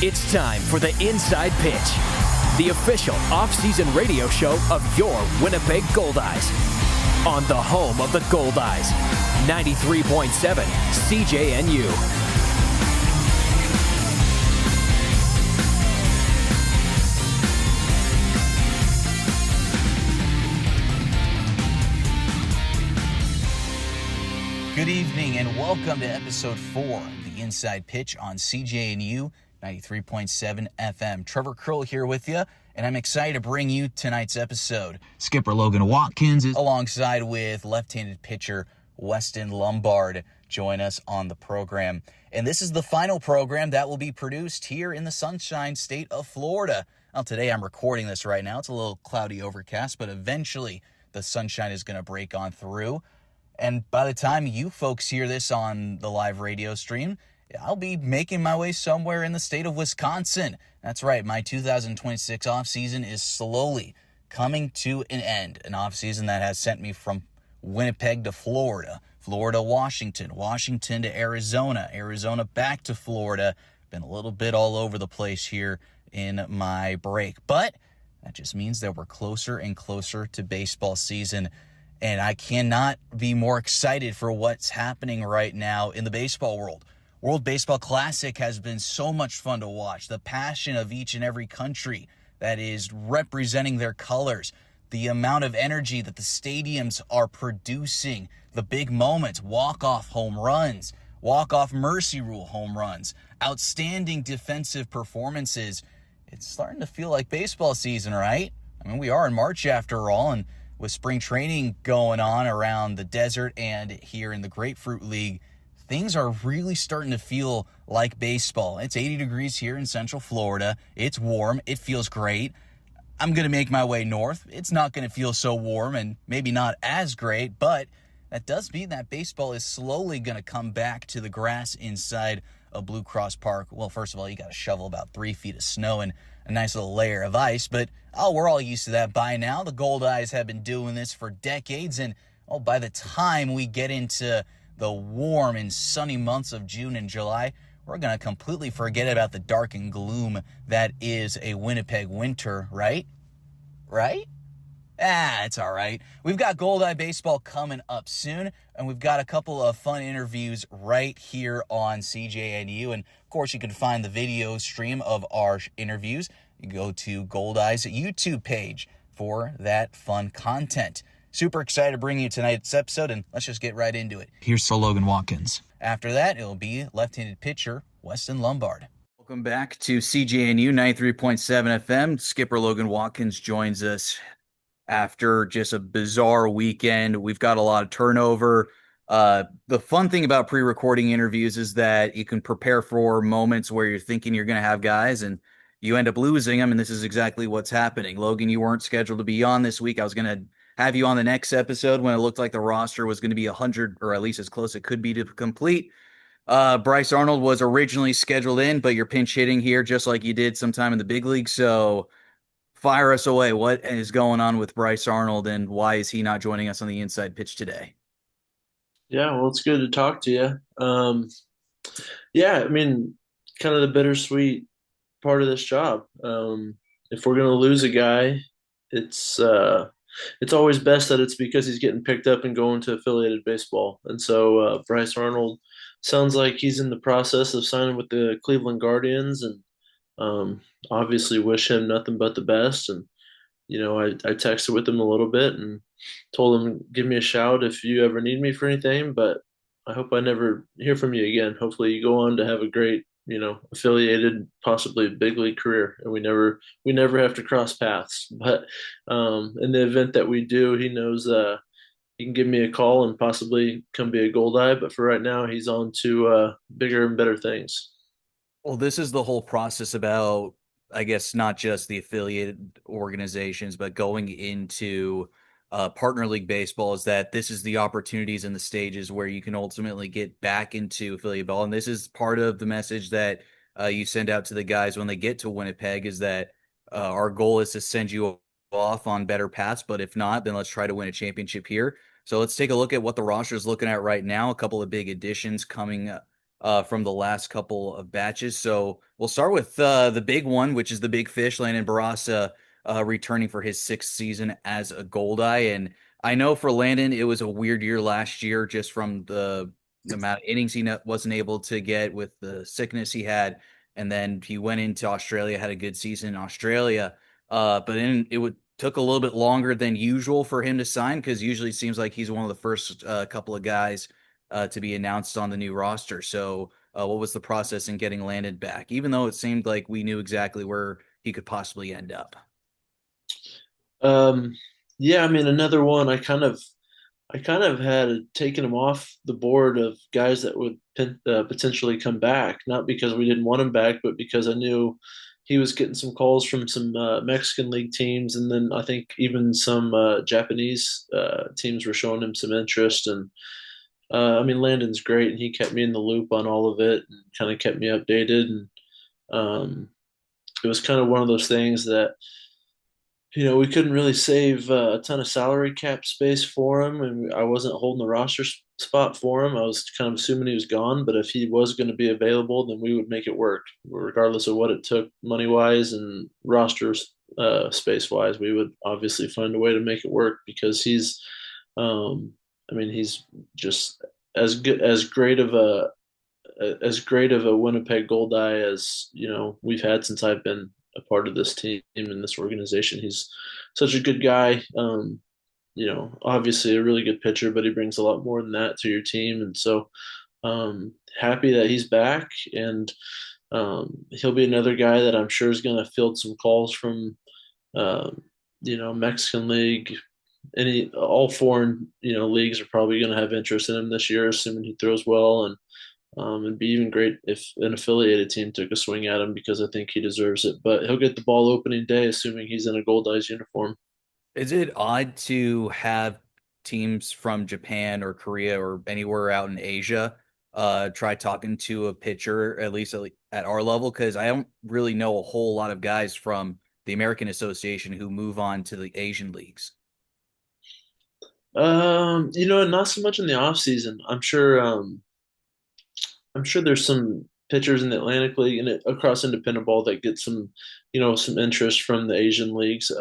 It's time for the Inside Pitch, the official off-season radio show of your Winnipeg Goldeyes. On the home of the Goldeyes, 93.7 CJNU. Good evening and welcome to episode 4 of the Inside Pitch on CJNU 93.7 FM. Trevor Curl here with you, and I'm excited to bring you tonight's episode. Skipper Logan Watkins is alongside with left-handed pitcher Weston Lombard join us on the program. And this is the final program that will be produced here in the Sunshine State of Florida. Now, today I'm recording this right now. It's a little cloudy overcast, but eventually the sunshine is going to break on through. And by the time you folks hear this on the live radio stream, I'll be making my way somewhere in the state of Wisconsin. That's right, my 2026 offseason is slowly coming to an end. An offseason that has sent me from Winnipeg to Florida, Florida, Washington, Washington to Arizona, Arizona back to Florida. Been a little bit all over the place here in my break. But that just means that we're closer and closer to baseball season. And I cannot be more excited for what's happening right now in the baseball world. World Baseball Classic has been so much fun to watch. The passion of each and every country that is representing their colors. The amount of energy that the stadiums are producing. The big moments, walk-off home runs, walk-off mercy rule home runs, outstanding defensive performances. It's starting to feel like baseball season, right? I mean, we are in March after all, and with spring training going on around the desert and here in the Grapefruit League, things are really starting to feel like baseball. It's 80 degrees here in Central Florida. It's warm. It feels great. I'm going to make my way north. It's not going to feel so warm and maybe not as great, but that does mean that baseball is slowly going to come back to the grass inside of Blue Cross Park. Well, first of all, you got to shovel about 3 feet of snow and a nice little layer of ice, but we're all used to that by now. The Goldeyes have been doing this for decades, and by the time we get into the warm and sunny months of June and July, we're going to completely forget about the dark and gloom that is a Winnipeg winter, right? Right? It's all right. We've got Goldeye baseball coming up soon, and we've got a couple of fun interviews right here on CJNU. And, of course, you can find the video stream of our interviews. You go to Goldeyes' YouTube page for that fun content. Super excited to bring you tonight's episode, and let's just get right into it. Here's to Logan Watkins. After that, it'll be left-handed pitcher Weston Lombard. Welcome back to CJNU 93.7 FM. Skipper Logan Watkins joins us after just a bizarre weekend. We've got a lot of turnover. The fun thing about pre-recording interviews is that you can prepare for moments where you're thinking you're going to have guys, and you end up losing them, and this is exactly what's happening. Logan, you weren't scheduled to be on this week. I was going to have you on the next episode when it looked like the roster was going to be 100, or at least as close it could be to complete. Bryce Arnold was originally scheduled in, but you're pinch hitting here just like you did sometime in the big league. So fire us away. What is going on with Bryce Arnold, and why is he not joining us on the Inside Pitch today? Yeah, well, it's good to talk to you. Yeah, I mean, kind of the bittersweet part of this job. If we're going to lose a guy, it's always best that it's because he's getting picked up and going to affiliated baseball. And so Bryce Arnold sounds like he's in the process of signing with the Cleveland Guardians, and obviously wish him nothing but the best. And, I texted with him a little bit and told him, give me a shout if you ever need me for anything, but I hope I never hear from you again. Hopefully you go on to have a great, affiliated, possibly big league career, and we never have to cross paths. But in the event that we do, he knows he can give me a call and possibly come be a Goldeye. But for right now, he's on to bigger and better things. Well, this is the whole process about, I guess, not just the affiliated organizations, but going into partner league baseball, is that this is the opportunities and the stages where you can ultimately get back into affiliate ball. And this is part of the message that you send out to the guys when they get to Winnipeg, is that our goal is to send you off on better paths, but if not, then let's try to win a championship here. So let's take a look at what the roster is looking at right now. A couple of big additions coming from the last couple of batches. So we'll start with the big one, which is the big fish, Landon Barassa, returning for his sixth season as a Goldeye. And I know for Landon, it was a weird year last year just from the amount of innings he wasn't able to get with the sickness he had. And then he went into Australia, had a good season in Australia. But then took a little bit longer than usual for him to sign because usually it seems like he's one of the first couple of guys to be announced on the new roster. So, what was the process in getting Landon back? Even though it seemed like we knew exactly where he could possibly end up. Um, yeah, I mean, another one. I kind of had taken him off the board of guys that would potentially come back, not because we didn't want him back, but because I knew he was getting some calls from some Mexican league teams, and then I think even some Japanese teams were showing him some interest. And I mean, Landon's great, and he kept me in the loop on all of it, and kind of kept me updated. And um, it was kind of one of those things that we couldn't really save a ton of salary cap space for him, and I wasn't holding the roster spot for him. I was kind of assuming he was gone, but if he was going to be available, then we would make it work, regardless of what it took money wise and roster space wise. We would obviously find a way to make it work because I mean, he's just as good, as great of a Winnipeg Goldeye as we've had since I've been a part of this team and this organization. He's such a good guy. Obviously a really good pitcher, but he brings a lot more than that to your team. And so happy that he's back, and he'll be another guy that I'm sure is going to field some calls from Mexican League. All foreign leagues are probably going to have interest in him this year, assuming he throws well. And it'd be even great if an affiliated team took a swing at him because I think he deserves it. But he'll get the ball opening day, assuming he's in a Goldeyes uniform. Is it odd to have teams from Japan or Korea or anywhere out in Asia try talking to a pitcher, at least at our level? Because I don't really know a whole lot of guys from the American Association who move on to the Asian leagues. Not so much in the off season. I'm sure there's some pitchers in the Atlantic League and across independent ball that get some interest from the Asian leagues.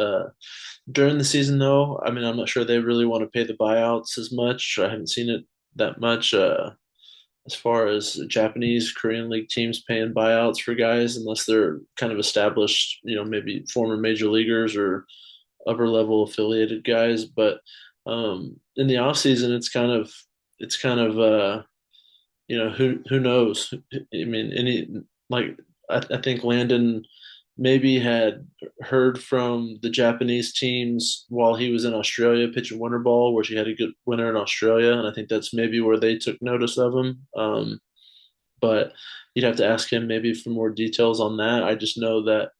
During the season, though, I mean, I'm not sure they really want to pay the buyouts as much. I haven't seen it that much as far as Japanese, Korean league teams paying buyouts for guys, unless they're kind of established, maybe former major leaguers or upper level affiliated guys. But in the off season, it's kind of who knows? I mean, I think Landon maybe had heard from the Japanese teams while he was in Australia pitching winter ball, where she had a good winter in Australia, and I think that's maybe where they took notice of him. But you'd have to ask him maybe for more details on that. I just know that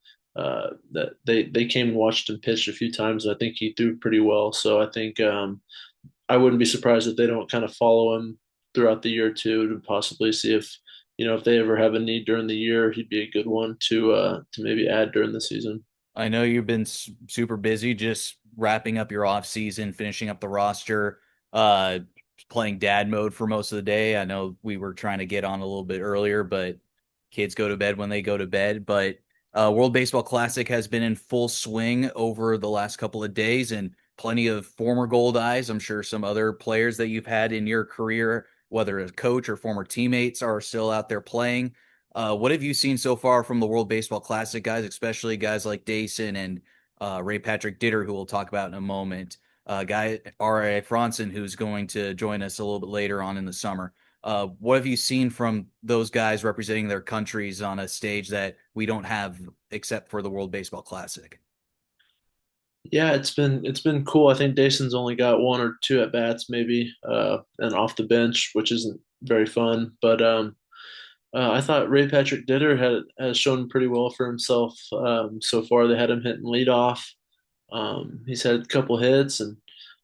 they came and watched him pitch a few times, and I think he threw pretty well. So I think I wouldn't be surprised if they don't kind of follow him throughout the year too, to possibly see if they ever have a need during the year, he'd be a good one to maybe add during the season. I know you've been super busy just wrapping up your off season, finishing up the roster, uh, playing dad mode for most of the day. I know we were trying to get on a little bit earlier, but kids go to bed when they go to bed. But World Baseball Classic has been in full swing over the last couple of days, and plenty of former Goldeyes. I'm sure some other players that you've had in your career, whether as coach or former teammates, are still out there playing. What have you seen so far from the World Baseball Classic guys, especially guys like Dayson and Ray Patrick Ditter, who we'll talk about in a moment? Guy R.A. Franson, who's going to join us a little bit later on in the summer. What have you seen from those guys representing their countries on a stage that we don't have except for the World Baseball Classic? Yeah, it's been cool. I think Dayson's only got one or two at bats maybe, and off the bench, which isn't very fun. But I thought Ray Patrick Ditter has shown pretty well for himself so far. They had him hitting leadoff. He's had a couple hits, and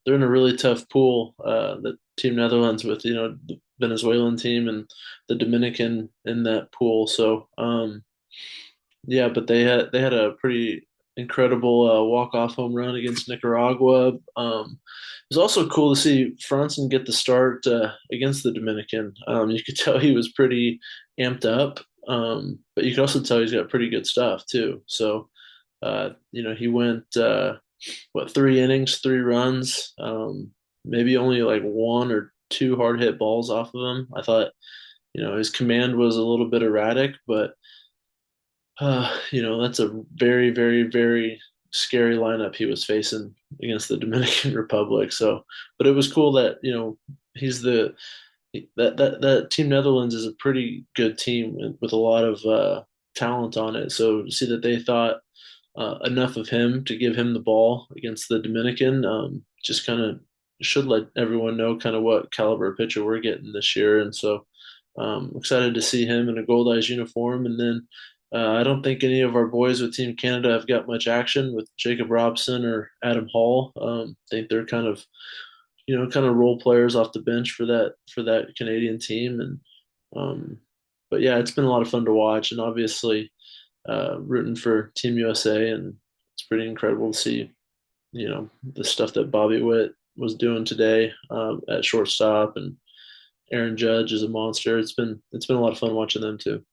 they're in a really tough pool. The Team Netherlands with the Venezuelan team and the Dominican in that pool. So yeah, but they had a incredible walk-off home run against Nicaragua. It was also cool to see Franson get the start against the Dominican. You could tell he was pretty amped up, but you could also tell he's got pretty good stuff too. So, he went 3 innings, 3 runs, maybe only like one or two hard hit balls off of him. I thought, his command was a little bit erratic, but that's a very, very, very scary lineup he was facing against the Dominican Republic. So, but it was cool that he's that Team Netherlands is a pretty good team with a lot of talent on it. So to see that they thought enough of him to give him the ball against the Dominican, just kind of should let everyone know kind of what caliber of pitcher we're getting this year. And so excited to see him in a Goldeyes uniform. And then I don't think any of our boys with Team Canada have got much action with Jacob Robson or Adam Hall. I think they're kind of role players off the bench for that Canadian team. And but yeah, it's been a lot of fun to watch, and obviously rooting for Team USA, and it's pretty incredible to see the stuff that Bobby Witt was doing today at shortstop, and Aaron Judge is a monster. It's been a lot of fun watching them too.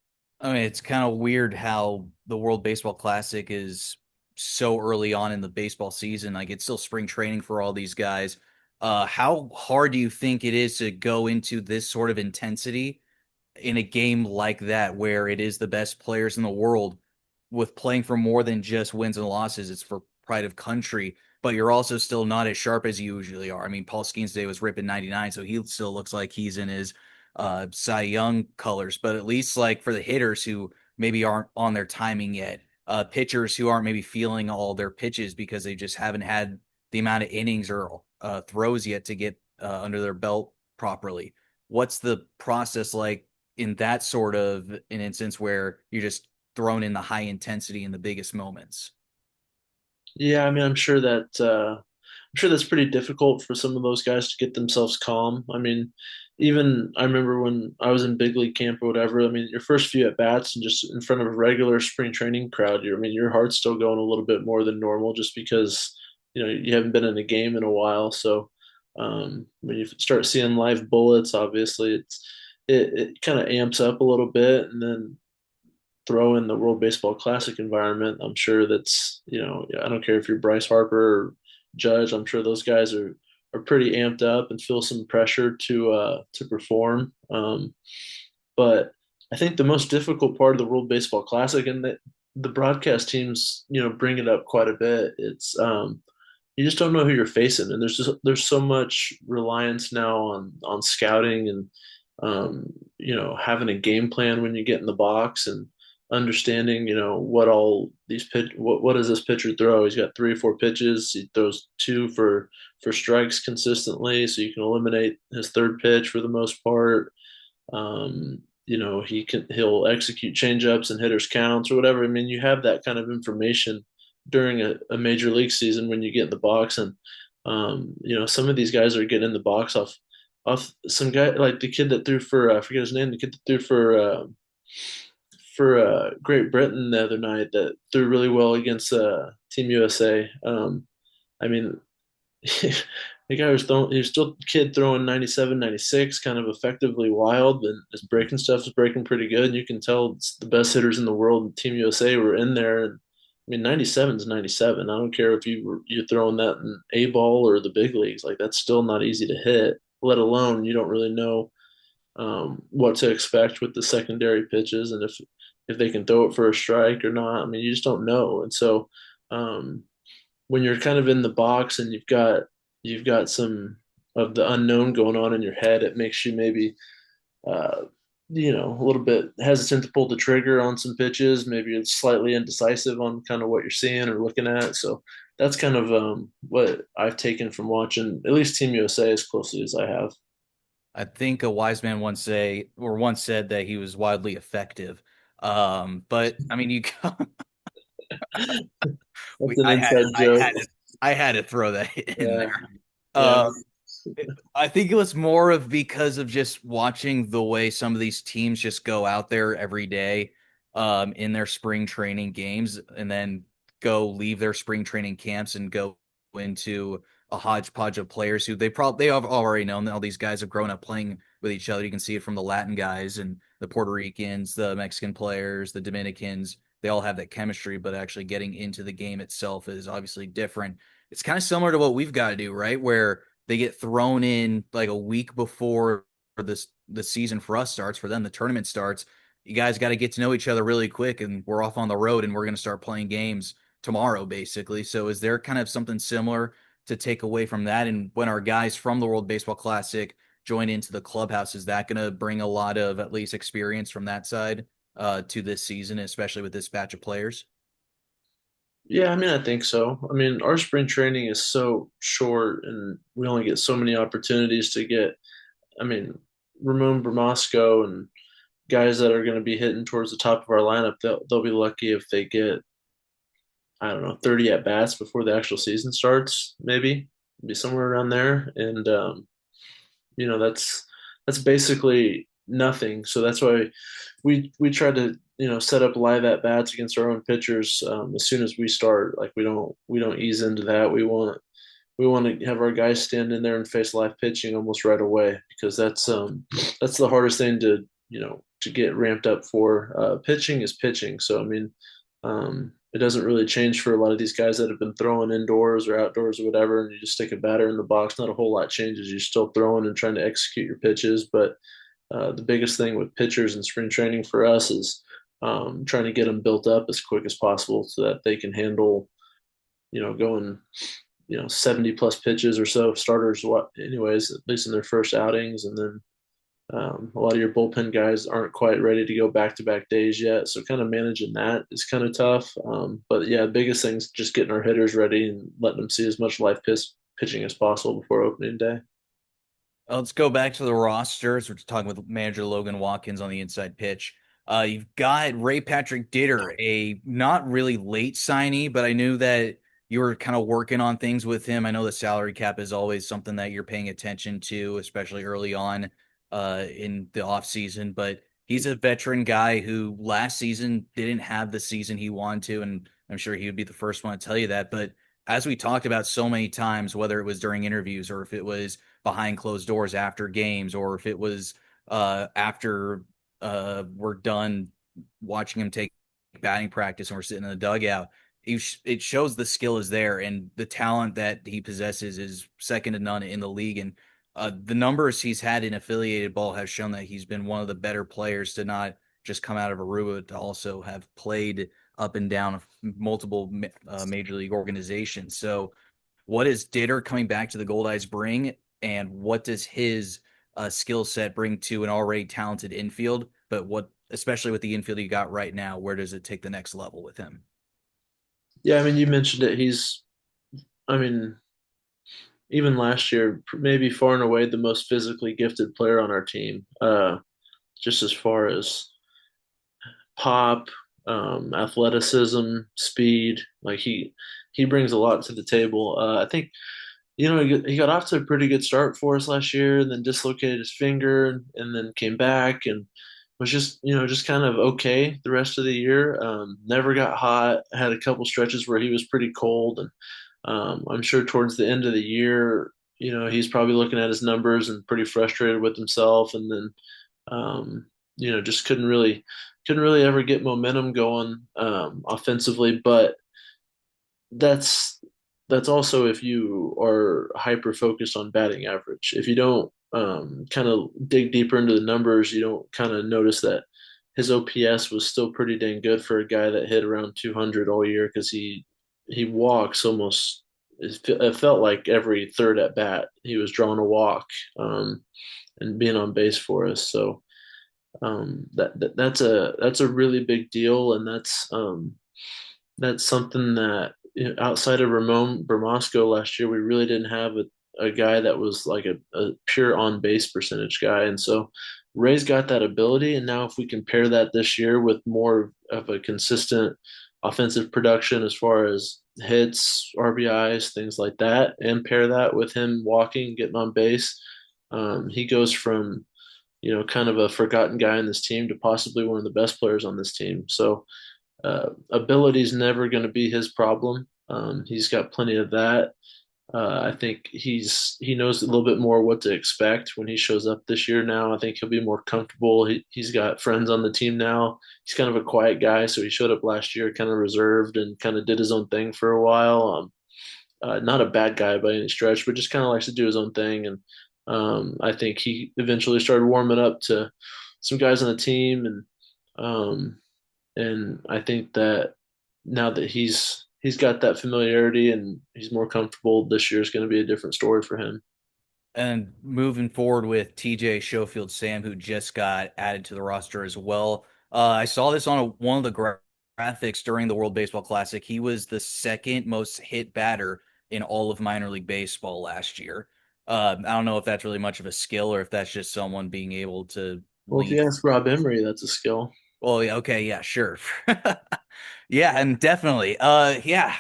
I mean, it's kind of weird how the World Baseball Classic is so early on in the baseball season. Like, it's still spring training for all these guys. How hard do you think it is to go into this sort of intensity in a game like that, where it is the best players in the world, with playing for more than just wins and losses? It's for pride of country, but you're also still not as sharp as you usually are. I mean, Paul Skeens today was ripping 99, so he still looks like he's in his Cy Young colors. But at least, like, for the hitters who maybe aren't on their timing yet, pitchers who aren't maybe feeling all their pitches because they just haven't had the amount of innings or throws yet to get under their belt properly. What's the process like in that sort of an instance where you're just thrown in the high intensity in the biggest moments? Yeah, I mean, I'm sure that's pretty difficult for some of those guys to get themselves calm. I mean, even I remember when I was in big league camp or whatever. I mean, your first few at bats and just in front of a regular spring training crowd, your heart's still going a little bit more than normal just because you haven't been in a game in a while. So when you start seeing live bullets, obviously it kind of amps up a little bit, and then throw in the World Baseball Classic environment. I'm sure that's I don't care if you're Bryce Harper or Judge. I'm sure those guys are pretty amped up and feel some pressure to perform. But I think the most difficult part of the World Baseball Classic, and that the broadcast teams bring it up quite a bit. It's you just don't know who you're facing, and there's so much reliance now on scouting and having a game plan when you get in the box, and understanding, what does this pitcher throw? He's got 3 or 4 pitches. He throws two for strikes consistently, so you can eliminate his third pitch for the most part. He'll execute changeups and hitters counts or whatever. I mean, you have that kind of information during a major league season when you get in the box, and some of these guys are getting in the box off some guy like the kid that threw for I forget his name, the kid that threw for Great Britain the other night that threw really well against Team USA. I mean, the guy he was still a kid throwing 97, 96, kind of effectively wild, and his breaking stuff is breaking pretty good. And you can tell it's the best hitters in the world. Team USA were in there, and I mean, 97 is 97. I don't care if you're throwing that in A ball or the big leagues. Like, that's still not easy to hit. Let alone you don't really know what to expect with the secondary pitches, and if they can throw it for a strike or not. I mean, you just don't know. And so when you're kind of in the box and you've got some of the unknown going on in your head, it makes you maybe a little bit hesitant to pull the trigger on some pitches. Maybe it's slightly indecisive on kind of what you're seeing or looking at. So that's kind of what I've taken from watching at least Team USA as closely as I have. I think a wise man once said that he was wildly effective. But I mean, That's an I inside joke. I had to throw that in Yeah. there. Yeah. Um, I think it was more of because of just watching the way some of these teams just go out there every day, in their spring training games, and then leave their spring training camps and go into a hodgepodge of players who they have already known that all these guys have grown up playing with each other. You can see it from the Latin guys and the Puerto Ricans, the Mexican players, the Dominicans. They all have that chemistry, but actually getting into the game itself is obviously different. It's kind of similar to what we've got to do, right? Where they get thrown in like a week before the season for us starts. For them, the tournament starts. You guys got to get to know each other really quick, and we're off on the road, and we're going to start playing games tomorrow, basically. So, is there kind of something similar to take away from that? And when our guys from the World Baseball Classic join into the clubhouse, is that going to bring a lot of at least experience from that side to this season, especially with this batch of players? Yeah, I mean, I think so. I mean, our spring training is so short, and we only get so many opportunities to get. I mean, Ramon Bramasco and guys that are going to be hitting towards the top of our lineup, they'll be lucky if they get, I don't know, 30 at bats before the actual season starts, maybe be somewhere around there. And that's basically nothing. So that's why we try to set up live at bats against our own pitchers as soon as we start. Like we don't ease into that. We want to have our guys stand in there and face live pitching almost right away, because that's the hardest thing to get ramped up for. Pitching is pitching. So I mean, it doesn't really change for a lot of these guys that have been throwing indoors or outdoors or whatever, and you just stick a batter in the box. Not a whole lot changes. You're still throwing and trying to execute your pitches, but the biggest thing with pitchers in spring training for us is trying to get them built up as quick as possible so that they can handle, going 70 plus pitches or so starters, anyways, at least in their first outings. And then a lot of your bullpen guys aren't quite ready to go back to back days yet. So kind of managing that is kind of tough. But yeah, the biggest thing is just getting our hitters ready and letting them see as much live pitching as possible before opening day. Let's go back to the rosters. We're talking with manager Logan Watkins on the inside pitch. You've got Ray Patrick Ditter, a not really late signee, but I knew that you were kind of working on things with him. I know the salary cap is always something that you're paying attention to, especially early on in the offseason. But he's a veteran guy who last season didn't have the season he wanted to, and I'm sure he would be the first one to tell you that. But as we talked about so many times, whether it was during interviews or if it was behind closed doors after games, or if it was after we're done watching him take batting practice and we're sitting in the dugout, it shows the skill is there and the talent that he possesses is second to none in the league. And the numbers he's had in affiliated ball have shown that he's been one of the better players to not just come out of Aruba, but to also have played up and down multiple major league organizations. So what does Ditter coming back to the Goldeyes bring, and what does his skill set bring to an already talented infield? But what, especially with the infield you got right now, where does it take the next level with him? Yeah, I mean, you mentioned it. I mean, even last year, maybe far and away the most physically gifted player on our team. Just as far as pop, athleticism, speed, like he brings a lot to the table. I think he got off to a pretty good start for us last year, and then dislocated his finger, and then came back and was just kind of okay the rest of the year. Never got hot. Had a couple stretches where he was pretty cold, and I'm sure towards the end of the year, he's probably looking at his numbers and pretty frustrated with himself, and then just couldn't really ever get momentum going offensively. But that's also if you are hyper focused on batting average. If you don't kind of dig deeper into the numbers, you don't kind of notice that his OPS was still pretty dang good for a guy that hit around 200 all year, because he walks almost. It felt like every third at bat he was drawing a walk and being on base for us. So that's a really big deal, and that's something that, outside of Ramon Bermasco last year, we really didn't have a guy that was like a pure on base percentage guy. And so Ray's got that ability. And now if we can pair that this year with more of a consistent offensive production as far as hits, RBIs, things like that, and pair that with him walking, getting on base, he goes from, kind of a forgotten guy on this team to possibly one of the best players on this team. So ability is never going to be his problem. He's got plenty of that. I think he knows a little bit more what to expect when he shows up this year now. I think he'll be more comfortable. He's got friends on the team now. He's kind of a quiet guy, so he showed up last year kind of reserved and kind of did his own thing for a while. Not a bad guy by any stretch, but just kind of likes to do his own thing. And I think he eventually started warming up to some guys on the team, and I think that now that he's got that familiarity and he's more comfortable, this year is going to be a different story for him. And moving forward with TJ Schofield Sam, who just got added to the roster as well. I saw this on one of the graphics during the World Baseball Classic. He was the second most hit batter in all of minor league baseball last year. I don't know if that's really much of a skill or if that's just someone being able to Well, if lead. you ask Rob Emery, that's a skill. Well, yeah, okay, yeah, sure. Yeah, and definitely. Yeah,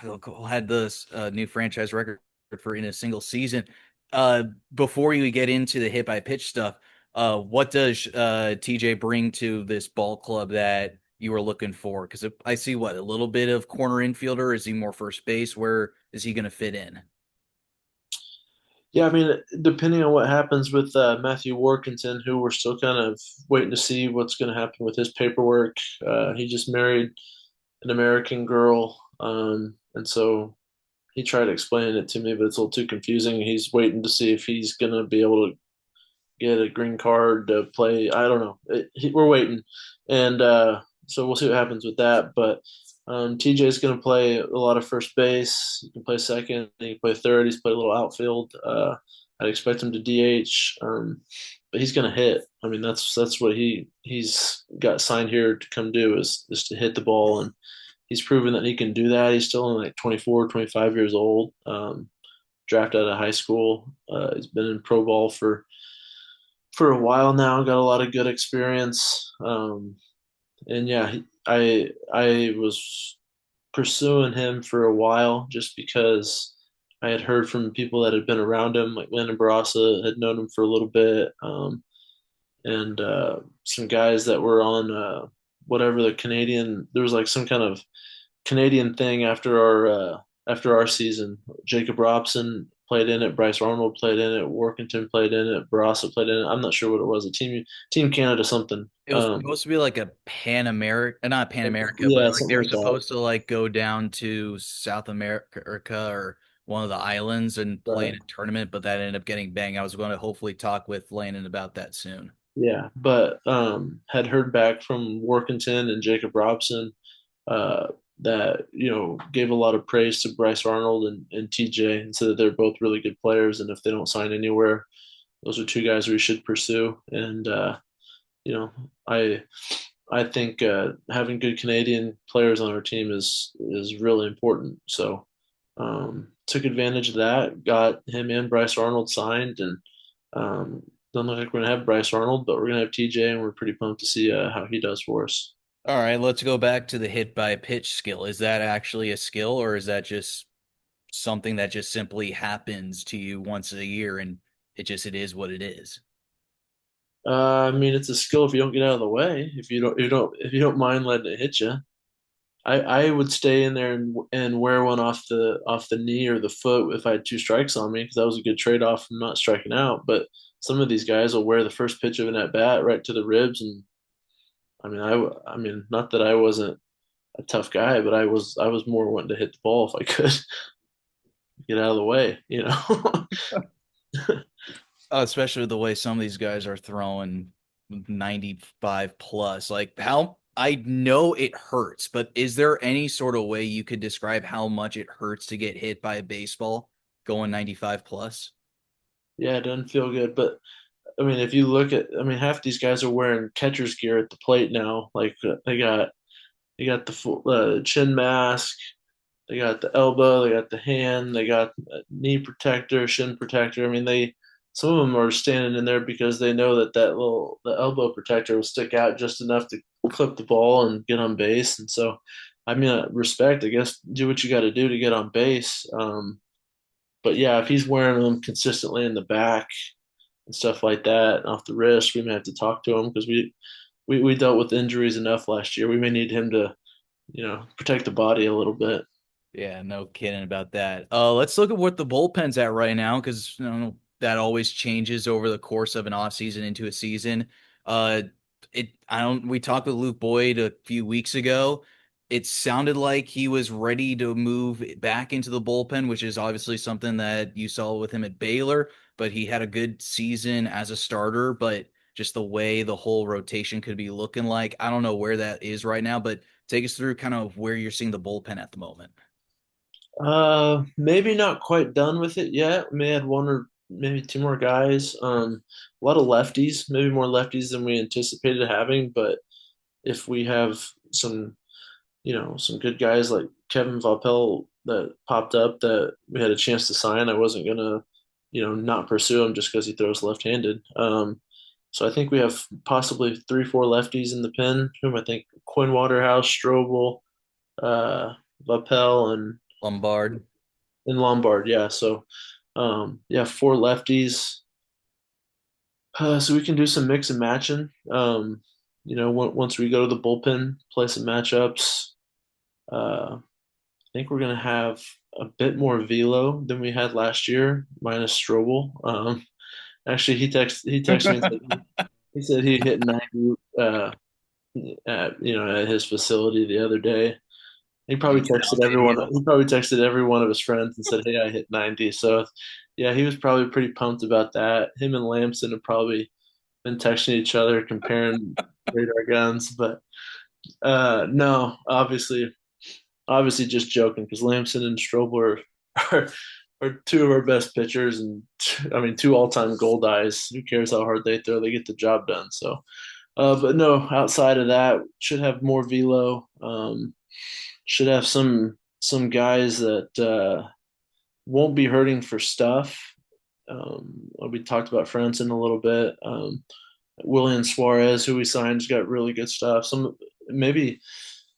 had this new franchise record for in a single season. Uh, Before you get into the hit by pitch stuff, what does TJ bring to this ball club that you were looking for? Because I see what a little bit of corner infielder. Is he more first base? Where is he going to fit in? Yeah, I mean, depending on what happens with Matthew Workington, who we're still kind of waiting to see what's going to happen with his paperwork. He just married an American girl, and so he tried explaining it to me, but it's a little too confusing. He's waiting to see if he's going to be able to get a green card to play. I don't know. We're waiting, and so we'll see what happens with that. But TJ is going to play a lot of first base. He can play second. He can play third. He's played a little outfield. I'd expect him to DH, but he's going to hit. I mean, that's what he's got signed here to come do is to hit the ball, and he's proven that he can do that. He's still only like 24, 25 years old. Drafted out of high school. He's been in pro ball for a while now. Got a lot of good experience. And yeah, I was pursuing him for a while just because I had heard from people that had been around him, like Landon Barasa had known him for a little bit, and some guys that were on whatever the Canadian. There was like some kind of Canadian thing after our season. Jacob Robson played in it, Bryce Arnold played in it, Workington played in it, Barasa played in it. I'm not sure what it was. A Team Canada something. It was supposed to be like a Pan America, not Pan America, but Yeah, like they something were like that. supposed to like go down to South America or one of the islands and play in Right. a tournament, but that ended up getting banged. I was going to hopefully talk with Landon about that soon. Yeah, but had heard back from Workington and Jacob Robson uh, that gave a lot of praise to Bryce Arnold and TJ and said that they're both really good players, and if they don't sign anywhere, those are two guys we should pursue. And you know, I I think having good Canadian players on our team is really important. So took advantage of that, got him and Bryce Arnold signed, and don't look like we're gonna have Bryce Arnold, but we're gonna have TJ, and we're pretty pumped to see how he does for us. All right, let's go back to the hit by pitch skill. Is that actually a skill or is that just something that just simply happens to you once a year and it is what it is? I mean, it's a skill if you don't get out of the way. If you don't mind letting it hit you. I would stay in there and wear one off the knee or the foot if I had two strikes on me because that was a good trade off from not striking out. But some of these guys will wear the first pitch of an at bat right to the ribs, and I mean, not that I wasn't a tough guy, but I was more wanting to hit the ball if I could get out of the way. Especially the way some of these guys are throwing 95 plus. Like how I know it hurts, but is there any sort of way you could describe how much it hurts to get hit by a baseball going 95 plus? Yeah, it doesn't feel good, but I mean, if you look at, I mean, half these guys are wearing catcher's gear at the plate now. Like they got the full chin mask, they got the elbow, they got the hand, they got knee protector, shin protector. I mean, some of them are standing in there because they know that the elbow protector will stick out just enough to clip the ball and get on base. And so, I mean, respect, I guess, do what you got to do to get on base. But yeah, if he's wearing them consistently in the back and stuff like that, off the wrist, we may have to talk to him because we dealt with injuries enough last year. We may need him to protect the body a little bit. Yeah, no kidding about that. Let's look at what the bullpen's at right now, because that always changes over the course of an offseason into a season. Uh, we talked with Luke Boyd a few weeks ago. It sounded like he was ready to move back into the bullpen, which is obviously something that you saw with him at Baylor, but he had a good season as a starter, but just the way the whole rotation could be looking like, I don't know where that is right now, but take us through kind of where you're seeing the bullpen at the moment. Maybe not quite done with it yet. We may add one or maybe two more guys. A lot of lefties, maybe more lefties than we anticipated having. But if we have some good guys like Kevin Vapel that popped up that we had a chance to sign, I wasn't gonna, not pursue him just because he throws left-handed. So I think we have possibly 3, 4 lefties in the pen. Whom I think Quinn Waterhouse, Strobel, uh, Vapel, and Lombard. Lombard, yeah. So, yeah, 4 lefties. So we can do some mix and matching. Once we go to the bullpen, play some matchups. I think we're gonna have a bit more velo than we had last year, minus Strobel. Actually, he texted me and said he hit 90 at his facility the other day. He probably texted everyone. He probably texted every one of his friends and said, "Hey, I hit 90." So, yeah, he was probably pretty pumped about that. Him and Lamson have probably been texting each other, comparing radar guns. But no, obviously, just joking because Lamson and Strobel are two of our best pitchers, and I mean, 2 all-time Goldeyes. Who cares how hard they throw? They get the job done. So, but no, outside of that, should have more velo. Should have some guys that won't be hurting for stuff. We talked about Franson a little bit. William Suarez, who we signed, has got really good stuff. Some maybe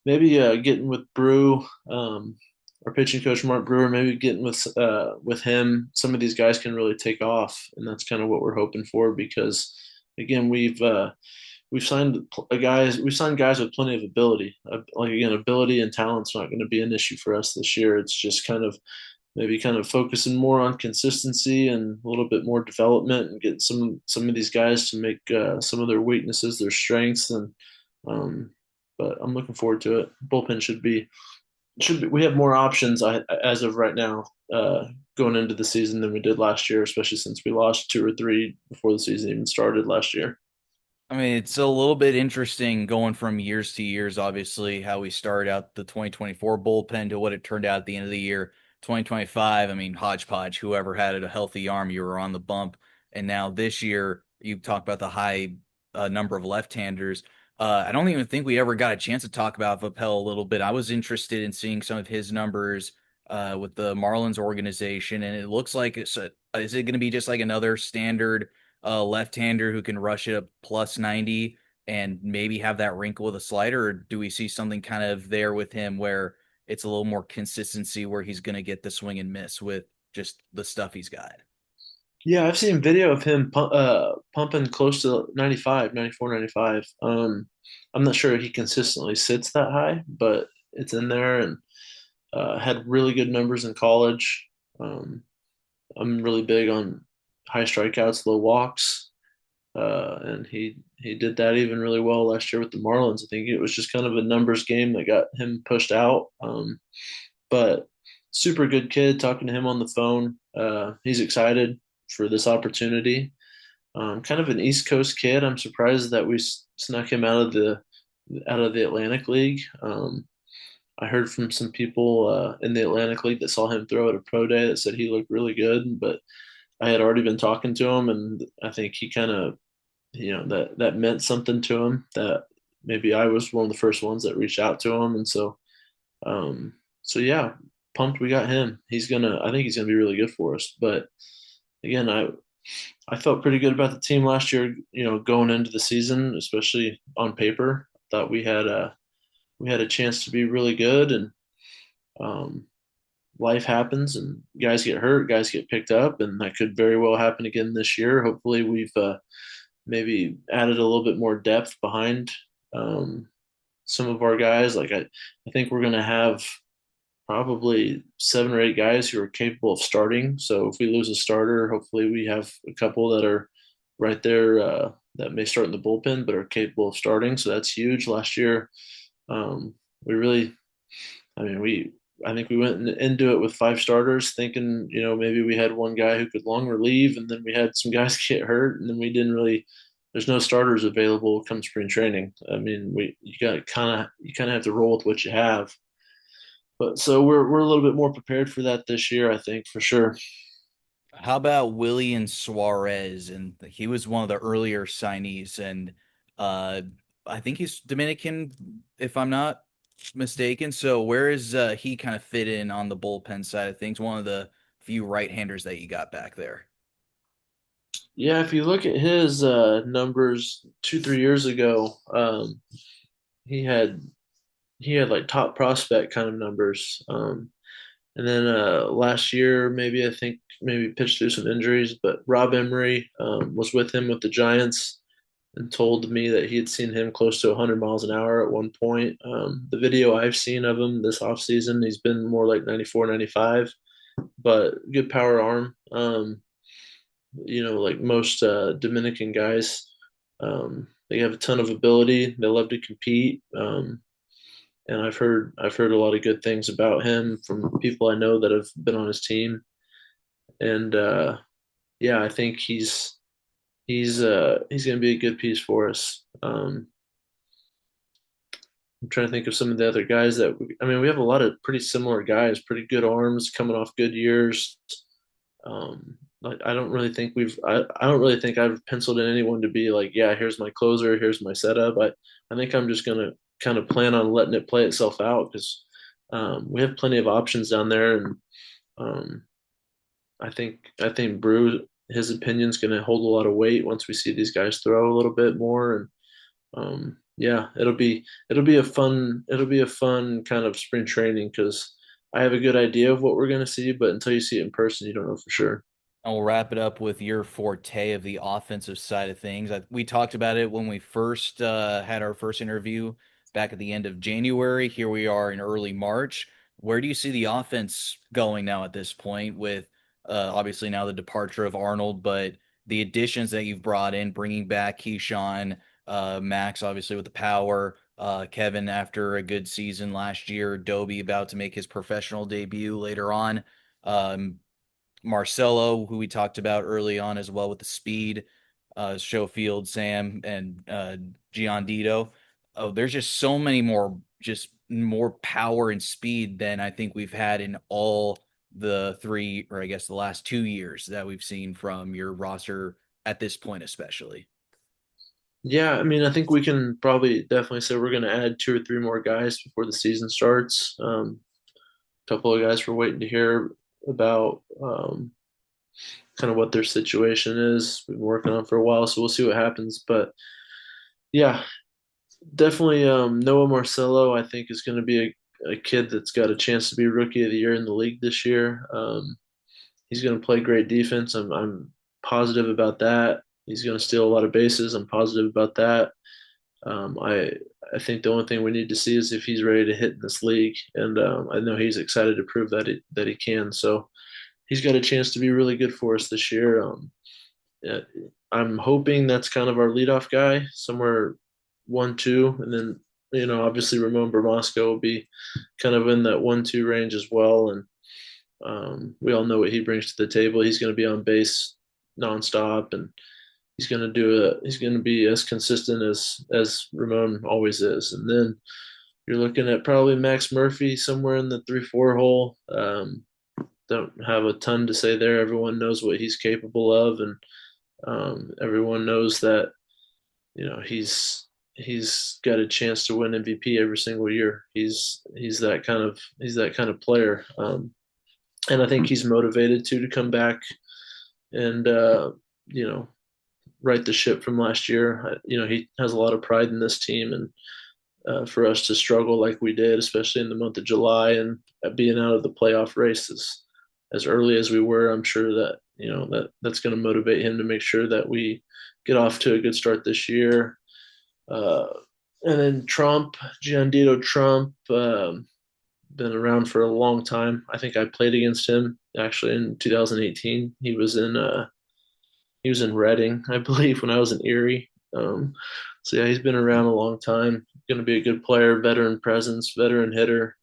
getting with Brew, our pitching coach Mark Brewer, maybe getting with him. Some of these guys can really take off, and that's kind of what we're hoping for. Because again, we've signed guys with plenty of ability. Like again, ability and talent's not going to be an issue for us this year. It's just maybe kind of focusing more on consistency and a little bit more development, and get some of these guys to make some of their weaknesses their strengths. And but I'm looking forward to it. Bullpen should be. We have more options as of right now going into the season than we did last year, especially since we lost 2 or 3 before the season even started last year. I mean, it's a little bit interesting going from years to years, obviously, how we started out the 2024 bullpen to what it turned out at the end of the year. 2025, I mean, hodgepodge, whoever had a healthy arm, you were on the bump. And now this year, you talk about the high number of left-handers. I don't even think we ever got a chance to talk about Vapel a little bit. I was interested in seeing some of his numbers with the Marlins organization, and it looks like is it going to be just like another standard left-hander who can rush it up plus 90 and maybe have that wrinkle with a slider? Or do we see something kind of there with him where it's a little more consistency where he's going to get the swing and miss with just the stuff he's got? Yeah, I've seen video of him pumping close to 95, 94, 95. I'm not sure he consistently sits that high, but it's in there, and had really good numbers in college. I'm really big on high strikeouts, low walks, and he did that even really well last year with the Marlins. I think it was just kind of a numbers game that got him pushed out. But super good kid. Talking to him on the phone, he's excited for this opportunity. Kind of an East Coast kid. I'm surprised that we snuck him out of the Atlantic League. I heard from some people in the Atlantic League that saw him throw at a pro day that said he looked really good, but I had already been talking to him, and I think he kind of, that meant something to him, that maybe I was one of the first ones that reached out to him. And so yeah, pumped we got him. I think he's gonna be really good for us. But again, I felt pretty good about the team last year, going into the season, especially on paper. Thought we had a chance to be really good. And um, life happens, and guys get hurt, guys get picked up, and that could very well happen again this year. Hopefully, we've maybe added a little bit more depth behind some of our guys. Like I think we're gonna have probably 7 or 8 guys who are capable of starting. So if we lose a starter, hopefully we have a couple that are right there that may start in the bullpen but are capable of starting. So that's huge. Last year, we really, I mean, I think we went into it with 5 starters, thinking maybe we had one guy who could long relieve, and then we had some guys get hurt, and then we didn't really. There's no starters available come spring training. I mean, you kind of have to roll with what you have. But so we're a little bit more prepared for that this year, I think, for sure. How about Willian Suarez? And he was one of the earlier signees, and uh, I think he's Dominican, if I'm not mistaken. So where is he kind of fit in on the bullpen side of things? One of the few right-handers that you got back there. Yeah, if you look at his numbers 2, 3 years ago, he had he had like top prospect kind of numbers. And then last year, maybe I think maybe pitched through some injuries, but Rob Emery was with him with the Giants and told me that he had seen him close to 100 miles an hour at one point. The video I've seen of him this offseason, he's been more like 94, 95, but good power arm. Like most Dominican guys, they have a ton of ability. They love to compete. And I've heard a lot of good things about him from people I know that have been on his team. And yeah, I think he's going to be a good piece for us. I'm trying to think of some of the other guys I mean, we have a lot of pretty similar guys, pretty good arms coming off good years. Like I don't really think I've penciled in anyone to be like, yeah, here's my closer, here's my setup. I think I'm just gonna kind of plan on letting it play itself out because we have plenty of options down there, and um, I think Brew, his opinion's gonna hold a lot of weight once we see these guys throw a little bit more, and yeah, it'll be a fun kind of spring training because I have a good idea of what we're gonna see, but until you see it in person, you don't know for sure. And we'll wrap it up with your forte of the offensive side of things. We talked about it when we first had our first interview back at the end of January. Here we are in early March. Where do you see the offense going now at this point with obviously now the departure of Arnold, but the additions that you've brought in, bringing back Keyshawn, Max, obviously with the power, Kevin after a good season last year, Dobie about to make his professional debut later on. Marcelo, who we talked about early on as well with the speed, Schofield, Sam, and Giandito. Oh, there's just so many more, just more power and speed than I think we've had in all the three, or I guess the last 2 years that we've seen from your roster at this point, especially. Yeah, I mean, I think we can probably definitely say we're going to add 2 or 3 more guys before the season starts. A couple of guys we're waiting to hear about kind of what their situation is. We've been working on for a while, so we'll see what happens. But yeah, definitely Noah Marcelo, I think, is going to be a kid that's got a chance to be Rookie of the Year in the league this year. He's going to play great defense. I'm positive about that. He's going to steal a lot of bases. I'm positive about that. I think the only thing we need to see is if he's ready to hit in this league, and I know he's excited to prove that he can. So he's got a chance to be really good for us this year. Yeah, I'm hoping that's kind of our leadoff guy, somewhere 1-2, and then obviously Ramon Bermasco will be kind of in that 1-2 range as well, and we all know what he brings to the table. He's going to be on base nonstop, and he's going to be as consistent as Ramon always is. And then you're looking at probably Max Murphy somewhere in the 3-4 hole. Don't have a ton to say there. Everyone knows what he's capable of, and everyone knows that he's got a chance to win MVP every single year. He's that kind of player, and I think he's motivated to come back and right the ship from last year. He has a lot of pride in this team, and for us to struggle like we did, especially in the month of July and being out of the playoff races as early as we were, I'm sure that that's going to motivate him to make sure that we get off to a good start this year. Uh, And then Trump, Giandito Trump, been around for a long time. I think I played against him actually in 2018. He was in Reading, I believe, when I was in Erie. So yeah, he's been around a long time. Going to be a good player, veteran presence, veteran hitter.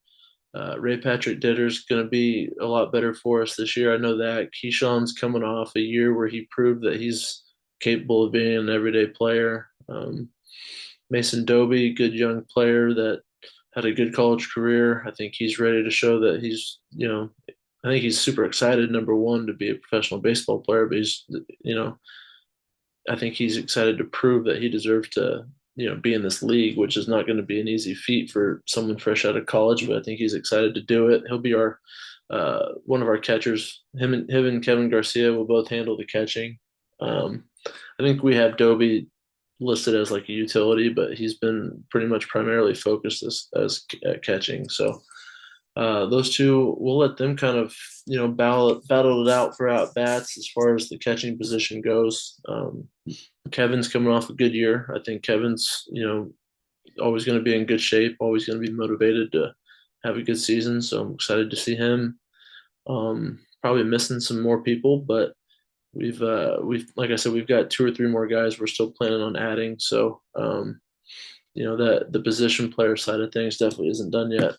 Ray Patrick Ditter's going to be a lot better for us this year. I know that. Keyshawn's coming off a year where he proved that he's capable of being an everyday player. Mason Doby, good young player that had a good college career. I think he's ready to show that I think he's super excited, number one, to be a professional baseball player, but I think he's excited to prove that he deserves to, be in this league, which is not going to be an easy feat for someone fresh out of college, but I think he's excited to do it. He'll be our one of our catchers. Him and Kevin Garcia will both handle the catching. I think we have Doby listed as like a utility, but he's been pretty much primarily focused as at catching. So those two, we'll let them kind of battle it out for at bats as far as the catching position goes. Kevin's coming off a good year. I think Kevin's always going to be in good shape, always going to be motivated to have a good season. So I'm excited to see him. Probably missing some more people, but we've like I said, we've got two or three more guys we're still planning on adding. So that the position player side of things definitely isn't done yet.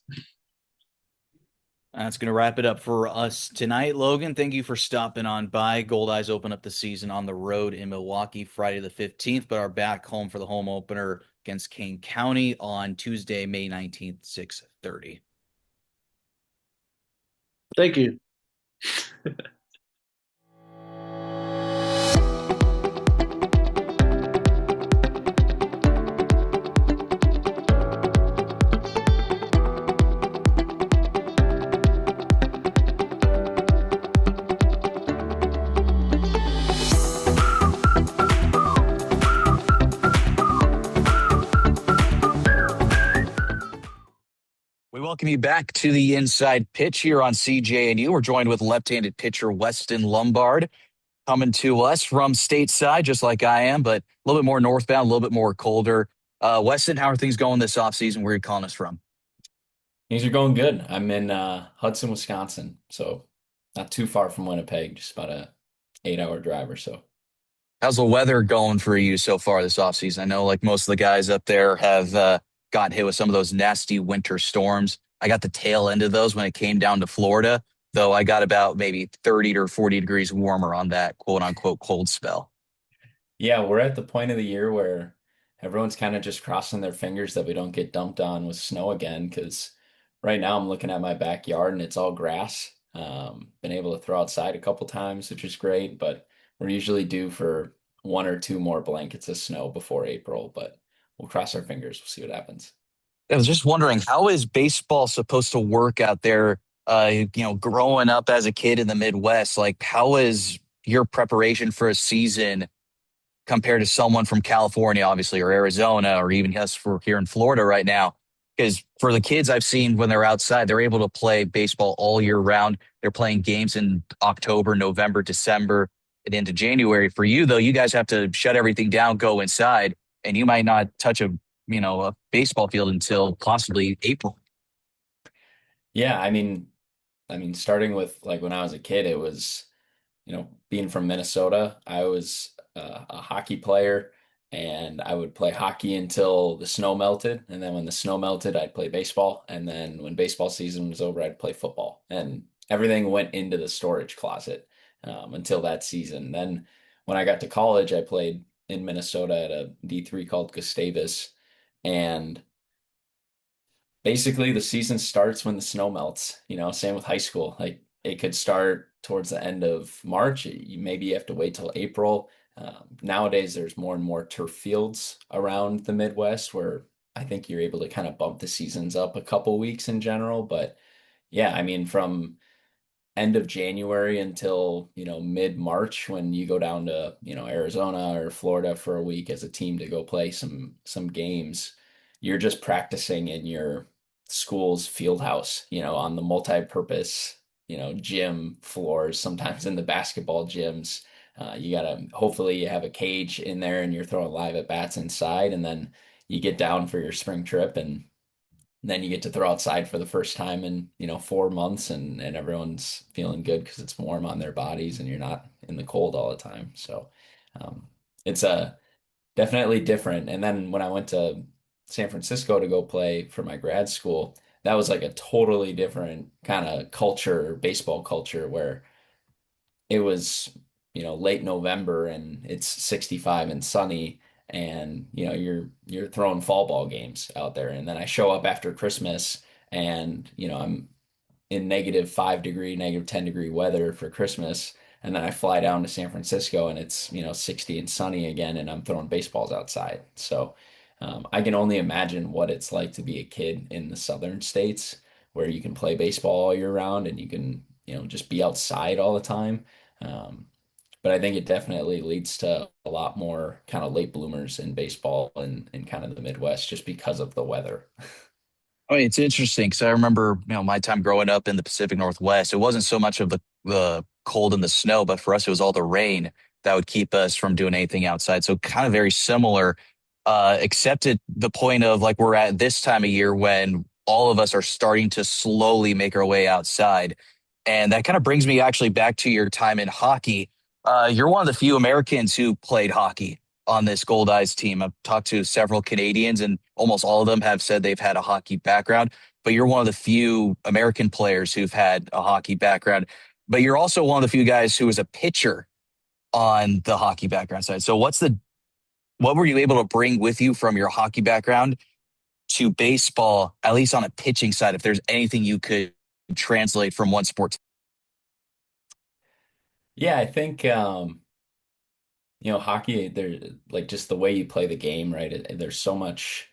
That's going to wrap it up for us tonight. Logan, thank you for stopping on by. Goldeyes open up the season on the road in Milwaukee Friday the 15th, but are back home for the home opener against Kane County on Tuesday, May 19th, 6:30. Thank you. We welcome you back to the Inside Pitch here on CJNU. We're joined with left-handed pitcher Weston Lombard, coming to us from stateside, just like I am, but a little bit more northbound, a little bit more colder. Weston, how are things going this offseason? Where are you calling us from? Things are going good. I'm in Hudson, Wisconsin, so not too far from Winnipeg, just about a 8-hour drive or so. How's the weather going for you so far this offseason? I know like most of the guys up there have gotten hit with some of those nasty winter storms. I got the tail end of those when it came down to Florida, though I got about maybe 30 or 40 degrees warmer on that quote unquote cold spell. Yeah, we're at the point of the year where everyone's kind of just crossing their fingers that we don't get dumped on with snow again, because right now I'm looking at my backyard and it's all grass. Been able to throw outside a couple times, which is great, but we're usually due for one or two more blankets of snow before April, but we'll cross our fingers. We'll see what happens. I was just wondering, how is baseball supposed to work out there? Growing up as a kid in the Midwest, like how is your preparation for a season compared to someone from California, obviously, or Arizona, or even us for here in Florida right now? Because for the kids I've seen when they're outside, they're able to play baseball all year round. They're playing games in October, November, December, and into January. For you, though, you guys have to shut everything down, go inside, and you might not touch a baseball field until possibly April. Yeah, I mean, starting with like when I was a kid, it was, being from Minnesota, I was a hockey player and I would play hockey until the snow melted. And then when the snow melted, I'd play baseball. And then when baseball season was over, I'd play football. And everything went into the storage closet until that season. Then when I got to college, I played in Minnesota at a D3 called Gustavus. And basically the season starts when the snow melts, same with high school. Like it could start towards the end of March. Maybe you have to wait till April. Nowadays, there's more and more turf fields around the Midwest where I think you're able to kind of bump the seasons up a couple weeks in general. But yeah, I mean, from end of January until, mid-March when you go down to, Arizona or Florida for a week as a team to go play some games, you're just practicing in your school's field house, on the multi-purpose, gym floors, sometimes in the basketball gyms. Hopefully you have a cage in there and you're throwing live at bats inside. And then, you get down for your spring trip, and then you get to throw outside for the first time in, 4 months, and everyone's feeling good because it's warm on their bodies and you're not in the cold all the time. So um, it's definitely different. And then when I went to San Francisco to go play for my grad school, that was like a totally different kind of culture, baseball culture, where it was, late November and it's 65 and sunny, and you're throwing fall ball games out there. And then I show up after Christmas, and I'm in -5 degree, -10 degree weather for Christmas. And then I fly down to San Francisco and it's, 60 and sunny again, and I'm throwing baseballs outside. So I can only imagine what it's like to be a kid in the southern states where you can play baseball all year round and you can, just be outside all the time. Um, but I think it definitely leads to a lot more kind of late bloomers in baseball in kind of the Midwest just because of the weather. I mean, it's interesting because I remember, my time growing up in the Pacific Northwest. It wasn't so much of the cold and the snow, but for us, it was all the rain that would keep us from doing anything outside. So kind of very similar, except at the point of like we're at this time of year when all of us are starting to slowly make our way outside. And that kind of brings me actually back to your time in hockey. You're one of the few Americans who played hockey on this Goldeyes team. I've talked to several Canadians, and almost all of them have said they've had a hockey background. But you're one of the few American players who've had a hockey background. But you're also one of the few guys who was a pitcher on the hockey background side. So what were you able to bring with you from your hockey background to baseball, at least on a pitching side, if there's anything you could translate from one sport to. Yeah, I think hockey, there like just the way you play the game, right? There's so much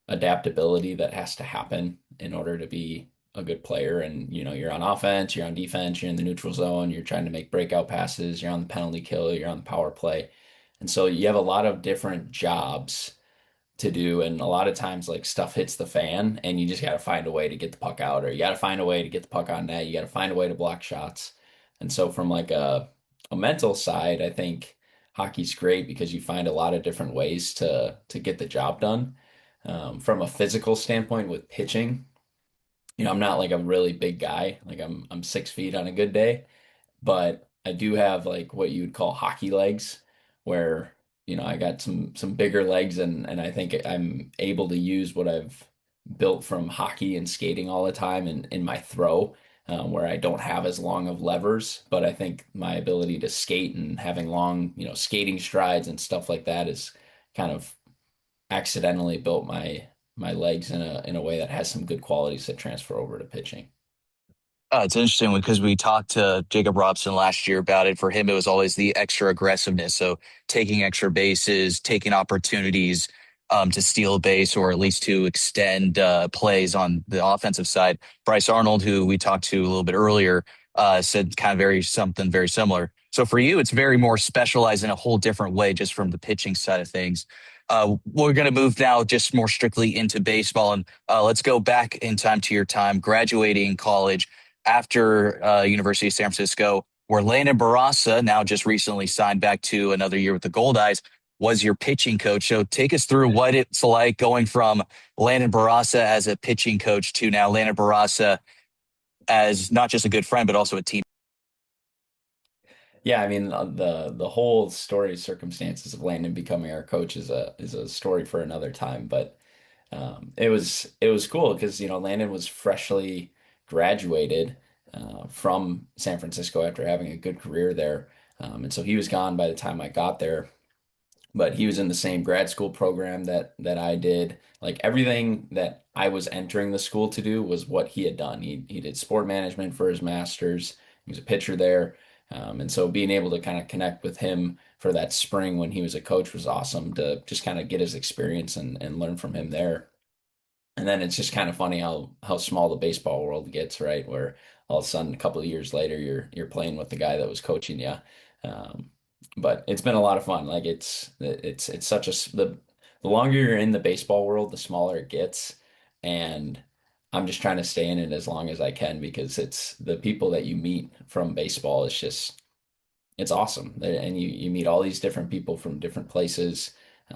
adaptability that has to happen in order to be a good player. And you're on offense, you're on defense, you're in the neutral zone, you're trying to make breakout passes, you're on the penalty kill, you're on the power play. And so you have a lot of different jobs to do, and a lot of times like stuff hits the fan and you just got to find a way to get the puck out, or you got to find a way to get the puck on net, you got to find a way to block shots. And so from like a mental side, I think hockey's great because you find a lot of different ways to get the job done. From a physical standpoint with pitching, I'm not like a really big guy, like I'm 6 feet on a good day, but I do have like what you would call hockey legs, where I got some bigger legs, and I think I'm able to use what I've built from hockey and skating all the time in my throw, where I don't have as long of levers, but I think my ability to skate and having long, skating strides and stuff like that is kind of accidentally built my legs in a way that has some good qualities that transfer over to pitching. It's interesting because we talked to Jacob Robson last year about it. For him, it was always the extra aggressiveness. So taking extra bases, taking opportunities to steal a base or at least to extend plays on the offensive side. Bryce Arnold, who we talked to a little bit earlier, said kind of something very similar. So for you, it's very more specialized in a whole different way just from the pitching side of things. We're going to move now just more strictly into baseball. And let's go back in time to your time graduating college after University of San Francisco, where Landon Barassa, now just recently signed back to another year with the Goldeyes, was your pitching coach. So take us through what it's like going from Landon Barassa as a pitching coach to now Landon Barassa as not just a good friend, but also a team. Yeah, I mean the whole story circumstances of Landon becoming our coach is a story for another time. But it was cool because Landon was freshly graduated from San Francisco after having a good career there, and so he was gone by the time I got there. But he was in the same grad school program that I did. Like everything that I was entering the school to do was what he had done. He did sport management for his master's. He was a pitcher there. And so being able to kind of connect with him for that spring when he was a coach was awesome to just kind of get his experience and learn from him there. And then it's just kind of funny how small the baseball world gets, right? Where all of a sudden, a couple of years later, you're playing with the guy that was coaching you. Um, but it's been a lot of fun. Like it's such the longer you're in the baseball world, the smaller it gets, and I'm just trying to stay in it as long as I can because it's the people that you meet from baseball is just it's awesome. And you meet all these different people from different places.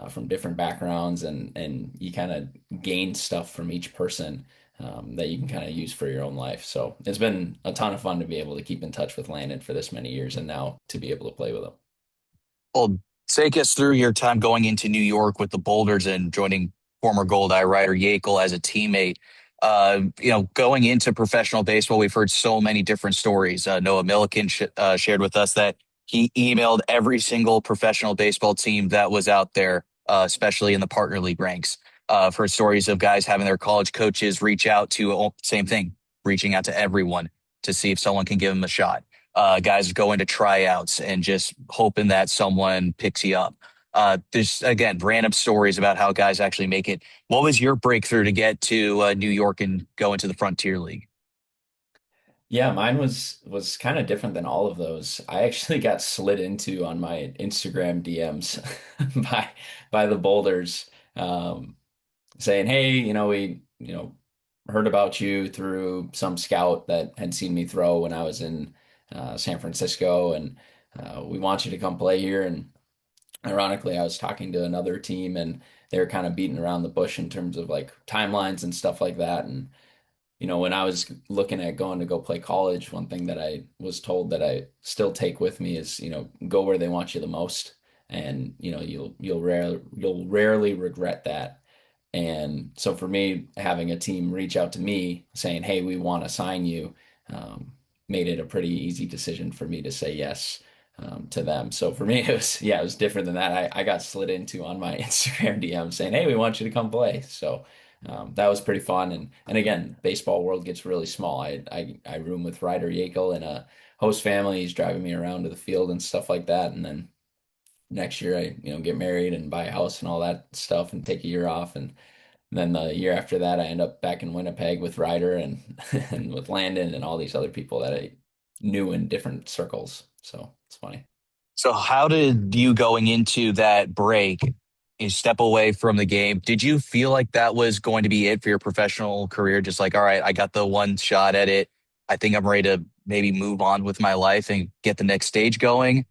from different backgrounds, and you kind of gain stuff from each person that you can kind of use for your own life. So it's been a ton of fun to be able to keep in touch with Landon for this many years, and now to be able to play with him. Well, take us through your time going into New York with the Boulders and joining former Goldeye Ryder Yakel as a teammate. Going into professional baseball, we've heard so many different stories. Noah Milliken shared with us that he emailed every single professional baseball team that was out there, especially in the partner league ranks. I've heard stories of guys having their college coaches reach out to, same thing, reaching out to everyone to see if someone can give them a shot. Guys going to tryouts and just hoping that someone picks you up. There's, again, random stories about how guys actually make it. What was your breakthrough to get to New York and go into the Frontier League? Yeah, mine was kind of different than all of those. I actually got slid into on my Instagram DMs by the Boulders, saying, "Hey, we heard about you through some scout that had seen me throw when I was in San Francisco, and we want you to come play here." And ironically, I was talking to another team, and they were kind of beating around the bush in terms of like timelines and stuff like that. And when I was looking at going to go play college, one thing that I was told that I still take with me is, go where they want you the most, and you'll rarely regret that. And so for me, having a team reach out to me saying, "Hey, we want to sign you," made it a pretty easy decision for me to say yes to them. So for me, it was different than that. I got slid into on my Instagram DM saying, "Hey, we want you to come play." So that was pretty fun. And again, baseball world gets really small. I room with Ryder Yakel and a host family. He's driving me around to the field and stuff like that. And then next year I get married and buy a house and all that stuff and take a year off. And then the year after that, I end up back in Winnipeg with Ryder and and with Landon and all these other people that I knew in different circles. So it's funny. So how did you going into that break, you step away from the game? Did you feel like that was going to be it for your professional career? Just like, all right, I got the one shot at it. I think I'm ready to maybe move on with my life and get the next stage going.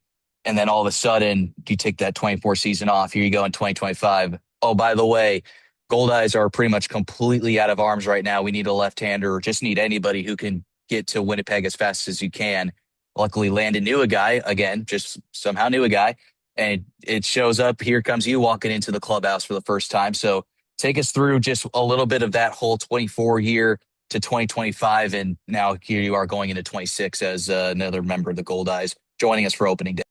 And then all of a sudden, you take that 24 season off. Here you go in 2025. Oh, by the way, Goldeyes are pretty much completely out of arms right now. We need a left-hander or just need anybody who can get to Winnipeg as fast as you can. Luckily, Landon knew a guy, again, just somehow knew a guy. And it shows up. Here comes you walking into the clubhouse for the first time. So take us through just a little bit of that whole 24 year to 2025. And now here you are going into 26 as another member of the Goldeyes joining us for opening day.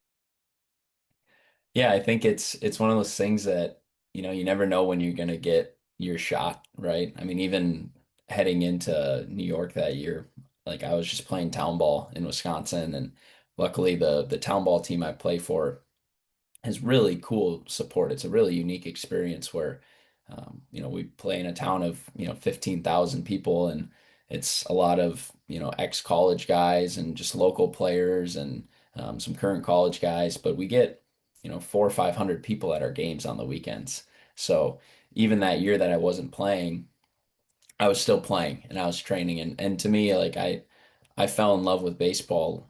Yeah, I think it's one of those things that, you never know when you're going to get your shot, right? I mean, even heading into New York that year, like I was just playing town ball in Wisconsin, and luckily the town ball team I play for has really cool support. It's a really unique experience where, we play in a town of, 15,000 people, and it's a lot of, ex-college guys and just local players and some current college guys, but we get, 400 or 500 people at our games on the weekends. So even that year that I wasn't playing, I was still playing and I was training. And to me, like I fell in love with baseball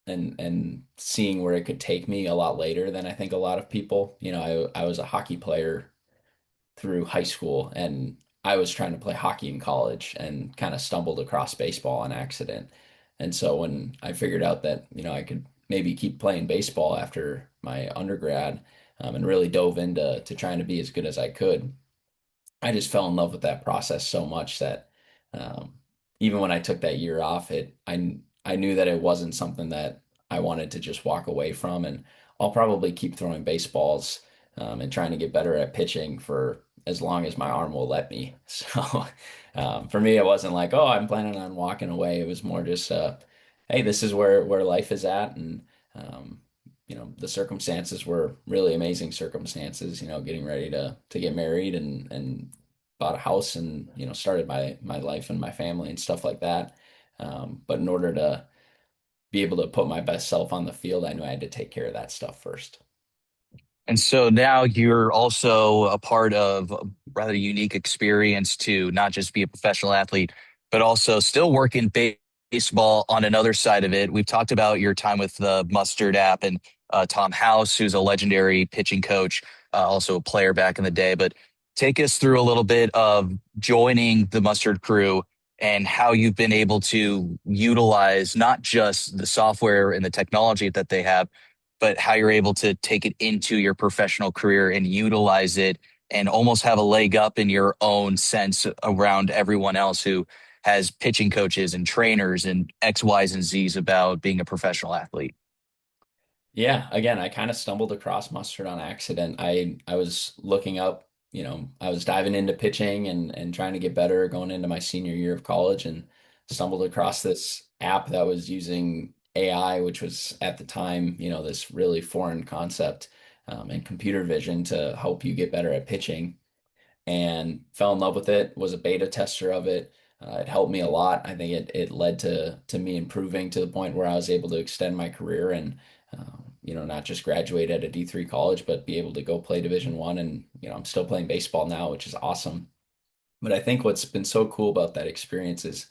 and seeing where it could take me a lot later than I think a lot of people. I was a hockey player through high school, and I was trying to play hockey in college and kind of stumbled across baseball on accident. And so when I figured out that, I could maybe keep playing baseball after my undergrad, and really dove into trying to be as good as I could, I just fell in love with that process so much that um, even when I took that year off, I knew that it wasn't something that I wanted to just walk away from, and I'll probably keep throwing baseballs and trying to get better at pitching for as long as my arm will let me. So for me, it wasn't like, oh, I'm planning on walking away. It was more just, hey, this is where life is at, and um, the circumstances were really amazing circumstances. Getting ready to get married and bought a house and started my life and my family and stuff like that. But in order to be able to put my best self on the field, I knew I had to take care of that stuff first. And so now you're also a part of a rather unique experience to not just be a professional athlete, but also still work in baseball on another side of it. We've talked about your time with the Mustard app and Tom House, who's a legendary pitching coach. also a player back in the day. But take us through a little bit of joining the Mustard crew and how you've been able to utilize not just the software and the technology that they have, but how you're able to take it into your professional career and utilize it and almost have a leg up in your own sense around everyone else who has pitching coaches and trainers and X, Y's, and Z's about being a professional athlete. Yeah, again, I kind of stumbled across Mustard on accident. I was looking up, I was diving into pitching and trying to get better going into my senior year of college and stumbled across this app that was using AI, which was at the time, this really foreign concept, and computer vision to help you get better at pitching, and fell in love with it, was a beta tester of it. It helped me a lot. I think it led to me improving to the point where I was able to extend my career and not just graduate at a D3 college, but be able to go play Division 1. And, I'm still playing baseball now, which is awesome. But I think what's been so cool about that experience is,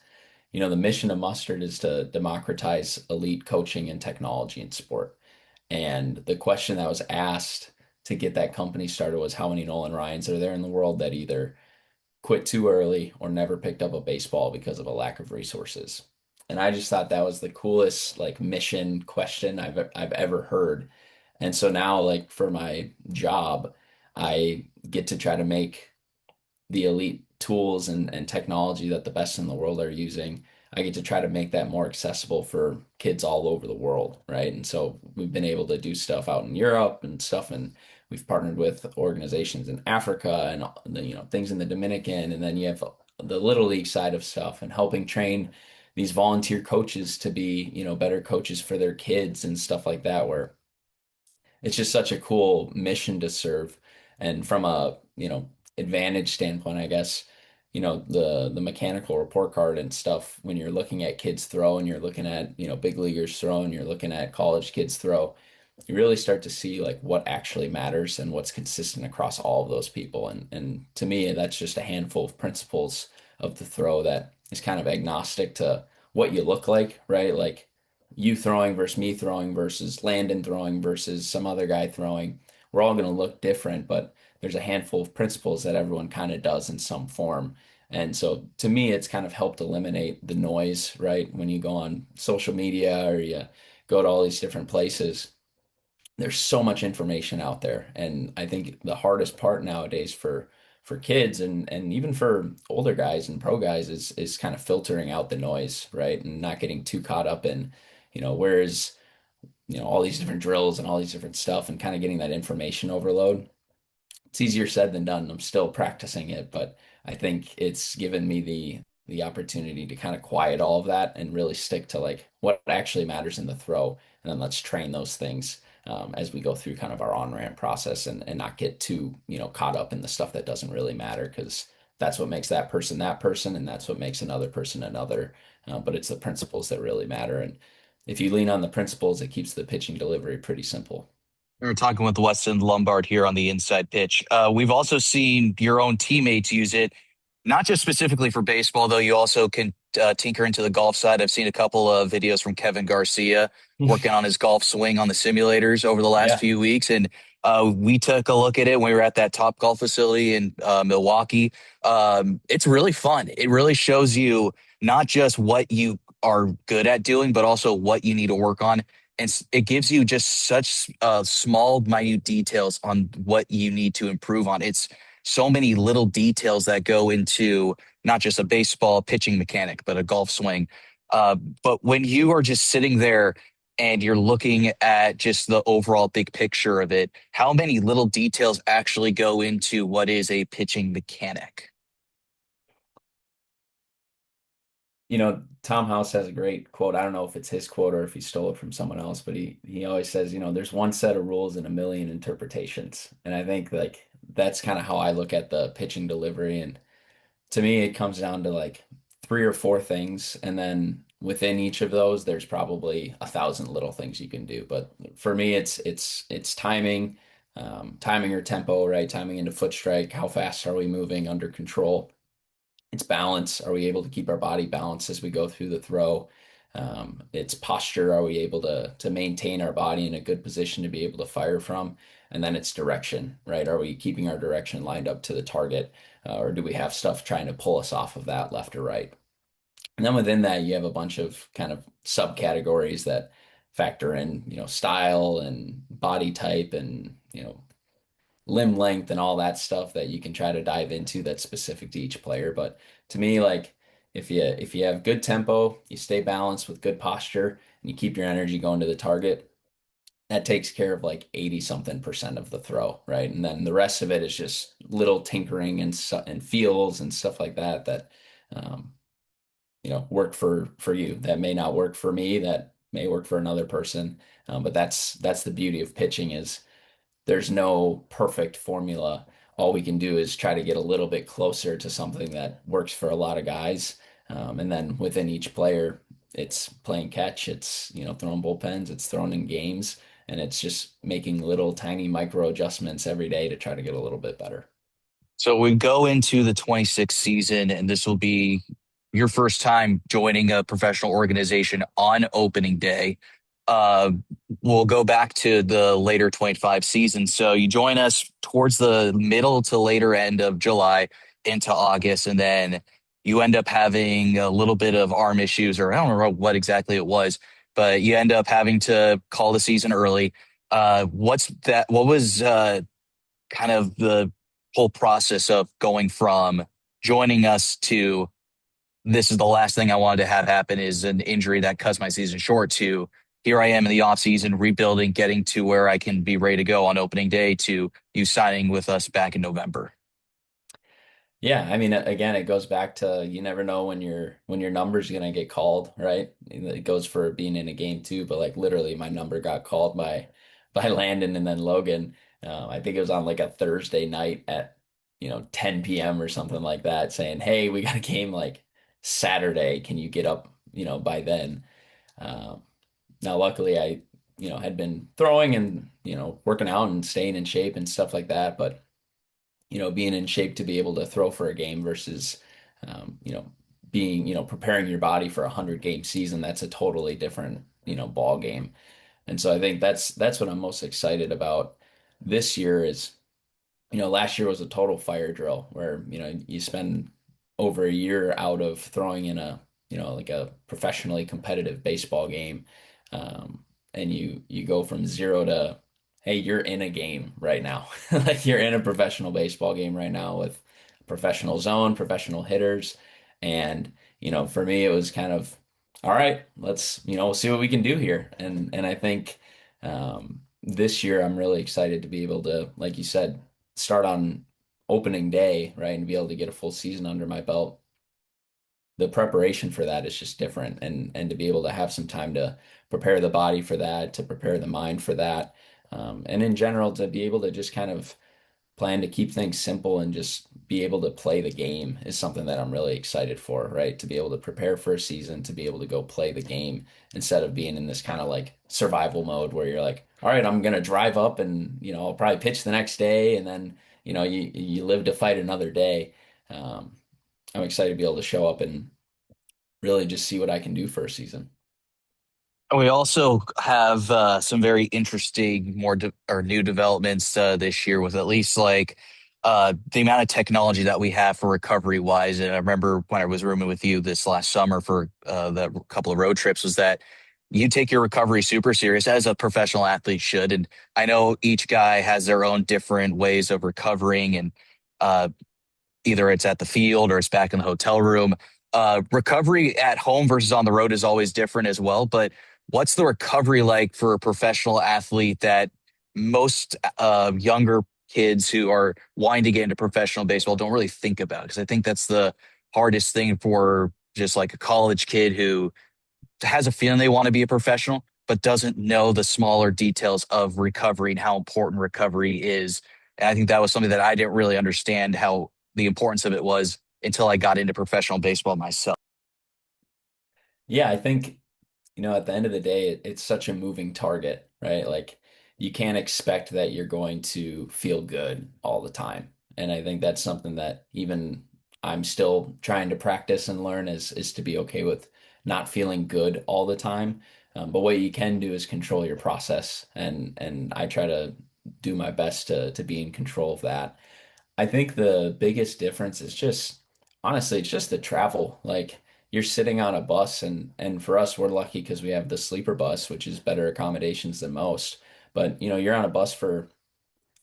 the mission of Mustard is to democratize elite coaching and technology in sport. And the question that was asked to get that company started was how many Nolan Ryans are there in the world that either quit too early or never picked up a baseball because of a lack of resources. And I just thought that was the coolest like mission question I've ever heard. And so now like for my job, I get to try to make the elite tools and technology that the best in the world are using. I get to try to make that more accessible for kids all over the world, right? And so we've been able to do stuff out in Europe and stuff, and we've partnered with organizations in Africa and things in the Dominican, and then you have the Little League side of stuff and helping train these volunteer coaches to be, better coaches for their kids and stuff like that, where it's just such a cool mission to serve. And from a, advantage standpoint, I guess, the mechanical report card and stuff, when you're looking at kids throw and you're looking at, big leaguers throw and you're looking at college kids throw, you really start to see like what actually matters and what's consistent across all of those people. And to me, that's just a handful of principles of the throw that is kind of agnostic to what you look like, right? Like you throwing versus me throwing versus Landon throwing versus some other guy throwing. We're all going to look different, but there's a handful of principles that everyone kind of does in some form. And so to me, it's kind of helped eliminate the noise, right? When you go on social media or you go to all these different places, there's so much information out there. And I think the hardest part nowadays for kids and even for older guys and pro guys is kind of filtering out the noise, right? And not getting too caught up in, whereas, all these different drills and all these different stuff and kind of getting that information overload. It's easier said than done. I'm still practicing it, but I think it's given me the opportunity to kind of quiet all of that and really stick to like what actually matters in the throw, and then let's train those things as we go through kind of our on-ramp process and not get too caught up in the stuff that doesn't really matter, because that's what makes that person, and that's what makes another person another. But it's the principles that really matter, and if you lean on the principles, it keeps the pitching delivery pretty simple. We were talking with Weston Lombard here on the Inside Pitch. We've also seen your own teammates use it, not just specifically for baseball, though you also can tinker into the golf side. I've seen a couple of videos from Kevin Garcia working on his golf swing on the simulators over the last Yeah. few weeks. And we took a look at it when we were at that Top Golf facility in Milwaukee. It's really fun. It really shows you not just what you are good at doing, but also what you need to work on. And it gives you just such small, minute details on what you need to improve on. It's so many little details that go into not just a baseball pitching mechanic, but a golf swing. But when you are just sitting there and you're looking at just the overall big picture of it, how many little details actually go into what is a pitching mechanic? Tom House has a great quote. I don't know if it's his quote or if he stole it from someone else, but he always says, there's one set of rules and a million interpretations. And I think like that's kind of how I look at the pitching delivery. And to me, it comes down to like three or four things. And then within each of those, there's probably 1,000 little things you can do. But for me, it's timing, timing or tempo, right? Timing into foot strike. How fast are we moving under control? It's balance. Are we able to keep our body balanced as we go through the throw? It's posture. Are we able to maintain our body in a good position to be able to fire from? And then it's direction, right? Are we keeping our direction lined up to the target, or do we have stuff trying to pull us off of that left or right? And then within that, you have a bunch of kind of subcategories that factor in, style and body type and, limb length and all that stuff that you can try to dive into that's specific to each player. But to me, like if you have good tempo, you stay balanced with good posture, and you keep your energy going to the target, that takes care of like 80 something percent of the throw, right? And then the rest of it is just little tinkering and feels and stuff like that um, work for you. That may not work for me. That may work for another person. But that's the beauty of pitching is there's no perfect formula. All we can do is try to get a little bit closer to something that works for a lot of guys. And then within each player, it's playing catch, it's, throwing bullpens, it's throwing in games, and it's just making little tiny micro adjustments every day to try to get a little bit better. So we go into the 26th season, and this will be your first time joining a professional organization on opening day. Uh, we'll go back to the later 25 season. So you join us towards the middle to later end of July into August, and then you end up having a little bit of arm issues, or I don't remember what exactly it was, but you end up having to call the season early. What was kind of the whole process of going from joining us to this is the last thing I wanted to have happen is an injury that cuts my season short to here I am in the off season rebuilding, getting to where I can be ready to go on opening day to you signing with us back in November. Yeah, I mean, again, it goes back to you never know when your number's gonna get called, right? It goes for being in a game too, but like literally, my number got called by Landon and then Logan. I think it was on like a Thursday night at 10 p.m. or something like that, saying, "Hey, we got a game like Saturday. Can you get up, by then?" Um, Now, luckily, I had been throwing and working out and staying in shape and stuff like that, but being in shape to be able to throw for a game versus, being, preparing your body for a 100 game season, that's a totally different, ball game. And so I think that's what I'm most excited about this year is, last year was a total fire drill where, you spend over a year out of throwing in a, like a professionally competitive baseball game. Um, and you go from zero to hey, you're in a game right now. Like you're in a professional baseball game right now with professional zone, professional hitters. And, for me, it was kind of, all right, let's, we'll see what we can do here. And I think this year I'm really excited to be able to, like you said, start on opening day, right? And be able to get a full season under my belt. The preparation for that is just different and to be able to have some time to prepare the body for that, to prepare the mind for that. And in general, to be able to just kind of plan to keep things simple and just be able to play the game is something that I'm really excited for, right? To be able to prepare for a season, to be able to go play the game instead of being in this kind of like survival mode where you're like, all right, I'm gonna drive up and I'll probably pitch the next day and then you live to fight another day. I'm excited to be able to show up and really just see what I can do for a season. And we also have some very interesting, or new developments this year with at least like the amount of technology that we have for recovery wise. And I remember when I was rooming with you this last summer for the couple of road trips, was that you take your recovery super serious as a professional athlete should. And I know each guy has their own different ways of recovering, and uh, either it's at the field or it's back in the hotel room. Recovery at home versus on the road is always different as well. But what's the recovery like for a professional athlete that most younger kids who are wanting to get into professional baseball don't really think about? Because I think that's the hardest thing for just like a college kid who has a feeling they want to be a professional, but doesn't know the smaller details of recovery and how important recovery is. And I think that was something that I didn't really understand how the importance of it was until I got into professional baseball myself. Yeah, I think, at the end of the day, it's such a moving target, right? Like you can't expect that you're going to feel good all the time. And I think that's something that even I'm still trying to practice and learn is to be okay with not feeling good all the time. But what you can do is control your process, and I try to do my best to be in control of that. I think the biggest difference is just honestly, it's just the travel. Like you're sitting on a bus, and for us, we're lucky because we have the sleeper bus, which is better accommodations than most. But you're on a bus for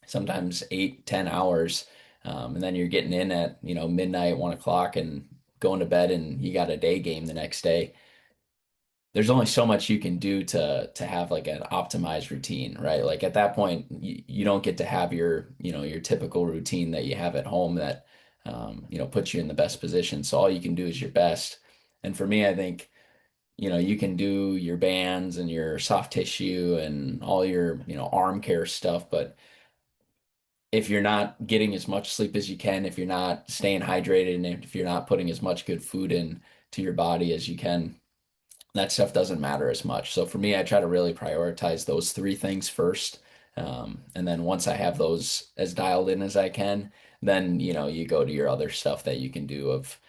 sometimes 8, 10 hours, and then you're getting in at midnight, 1 o'clock, and going to bed, and you got a day game the next day. There's only so much you can do to have like an optimized routine, right? Like at that point, you don't get to have your typical routine that you have at home that puts you in the best position. So all you can do is your best. And for me, I think you can do your bands and your soft tissue and all your arm care stuff, but if you're not getting as much sleep as you can, if you're not staying hydrated, and if you're not putting as much good food in to your body as you can, that stuff doesn't matter as much. So for me, I try to really prioritize those three things first. And then once I have those as dialed in as I can, then, you go to your other stuff that you can do of,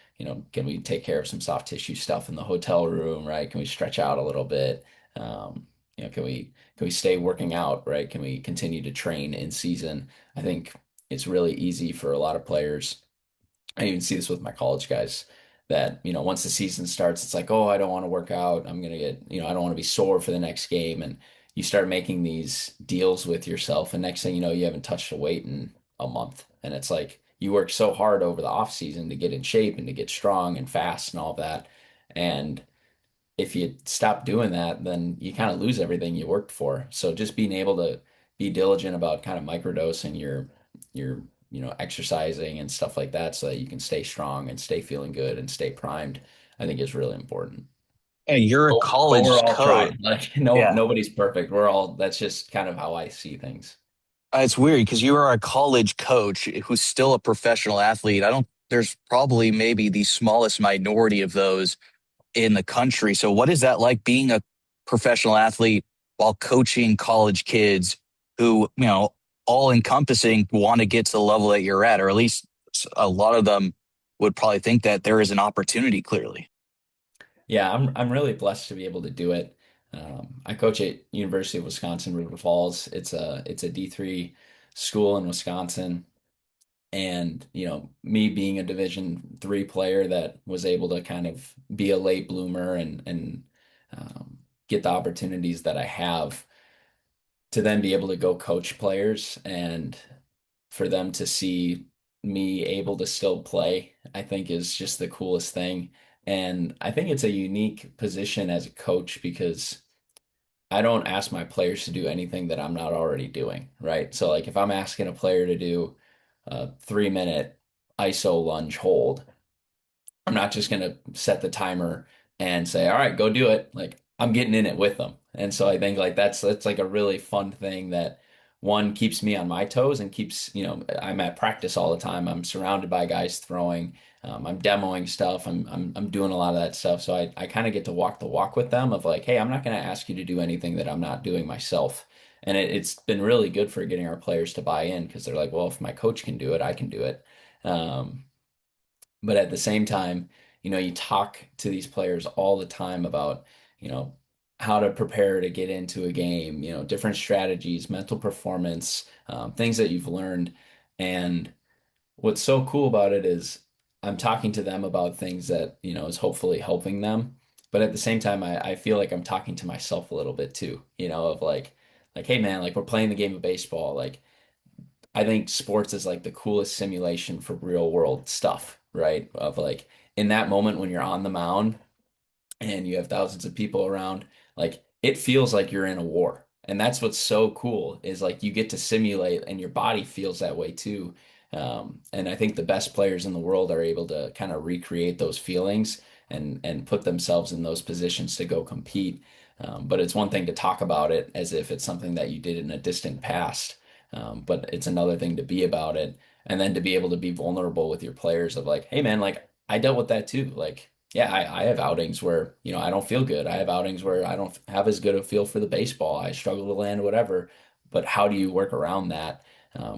can we take care of some soft tissue stuff in the hotel room, right? Can we stretch out a little bit? Can we stay working out, right? Can we continue to train in season? I think it's really easy for a lot of players. I even see this with my college guys that, once the season starts, it's like, oh, I don't want to work out. I'm going to get, I don't want to be sore for the next game. And you start making these deals with yourself. And next thing you know, you haven't touched a weight in a month. And it's like you work so hard over the off season to get in shape and to get strong and fast and all that. And if you stop doing that, then you kind of lose everything you worked for. So just being able to be diligent about kind of microdosing your exercising and stuff like that so that you can stay strong and stay feeling good and stay primed, I think is really important. Hey, you're a But we're college all coach. trying. Like no, Yeah. nobody's perfect. We're all, that's just kind of how I see things. It's weird because you are a college coach who's still a professional athlete. I don't, there's probably maybe the smallest minority of those in the country. So what is that like being a professional athlete while coaching college kids who, all encompassing want to get to the level that you're at, or at least a lot of them would probably think that there is an opportunity clearly. Yeah, I'm really blessed to be able to do it. I coach at University of Wisconsin River Falls. It's a D3 school in Wisconsin. And me being a Division 3 player that was able to kind of be a late bloomer and get the opportunities that I have, to then be able to go coach players and for them to see me able to still play, I think is just the coolest thing. And I think it's a unique position as a coach because I don't ask my players to do anything that I'm not already doing, right? So like if I'm asking a player to do a 3-minute ISO lunge hold, I'm not just going to set the timer and say, all right, go do it. Like I'm getting in it with them. And so I think like that's like a really fun thing that one keeps me on my toes and keeps, I'm at practice all the time. I'm surrounded by guys throwing. I'm demoing stuff. I'm doing a lot of that stuff. So I kind of get to walk the walk with them of like, hey, I'm not going to ask you to do anything that I'm not doing myself. And it's been really good for getting our players to buy in because they're like, well, if my coach can do it, I can do it. But at the same time, you talk to these players all the time about, you know, how to prepare to get into a game, different strategies, mental performance, things that you've learned. And what's so cool about it is I'm talking to them about things that, is hopefully helping them. But at the same time, I feel like I'm talking to myself a little bit too, of like, hey man, like we're playing the game of baseball. Like I think sports is like the coolest simulation for real world stuff, right? Of like in that moment when you're on the mound and you have thousands of people around, like it feels like you're in a war. And that's what's so cool is like you get to simulate and your body feels that way too. And I think the best players in the world are able to kind of recreate those feelings and put themselves in those positions to go compete. But it's one thing to talk about it as if it's something that you did in a distant past. But it's another thing to be about it and then to be able to be vulnerable with your players of like, hey man, like I dealt with that too. Like, yeah, I have outings where, I don't feel good. I have outings where I don't have as good a feel for the baseball. I struggle to land whatever. But how do you work around that?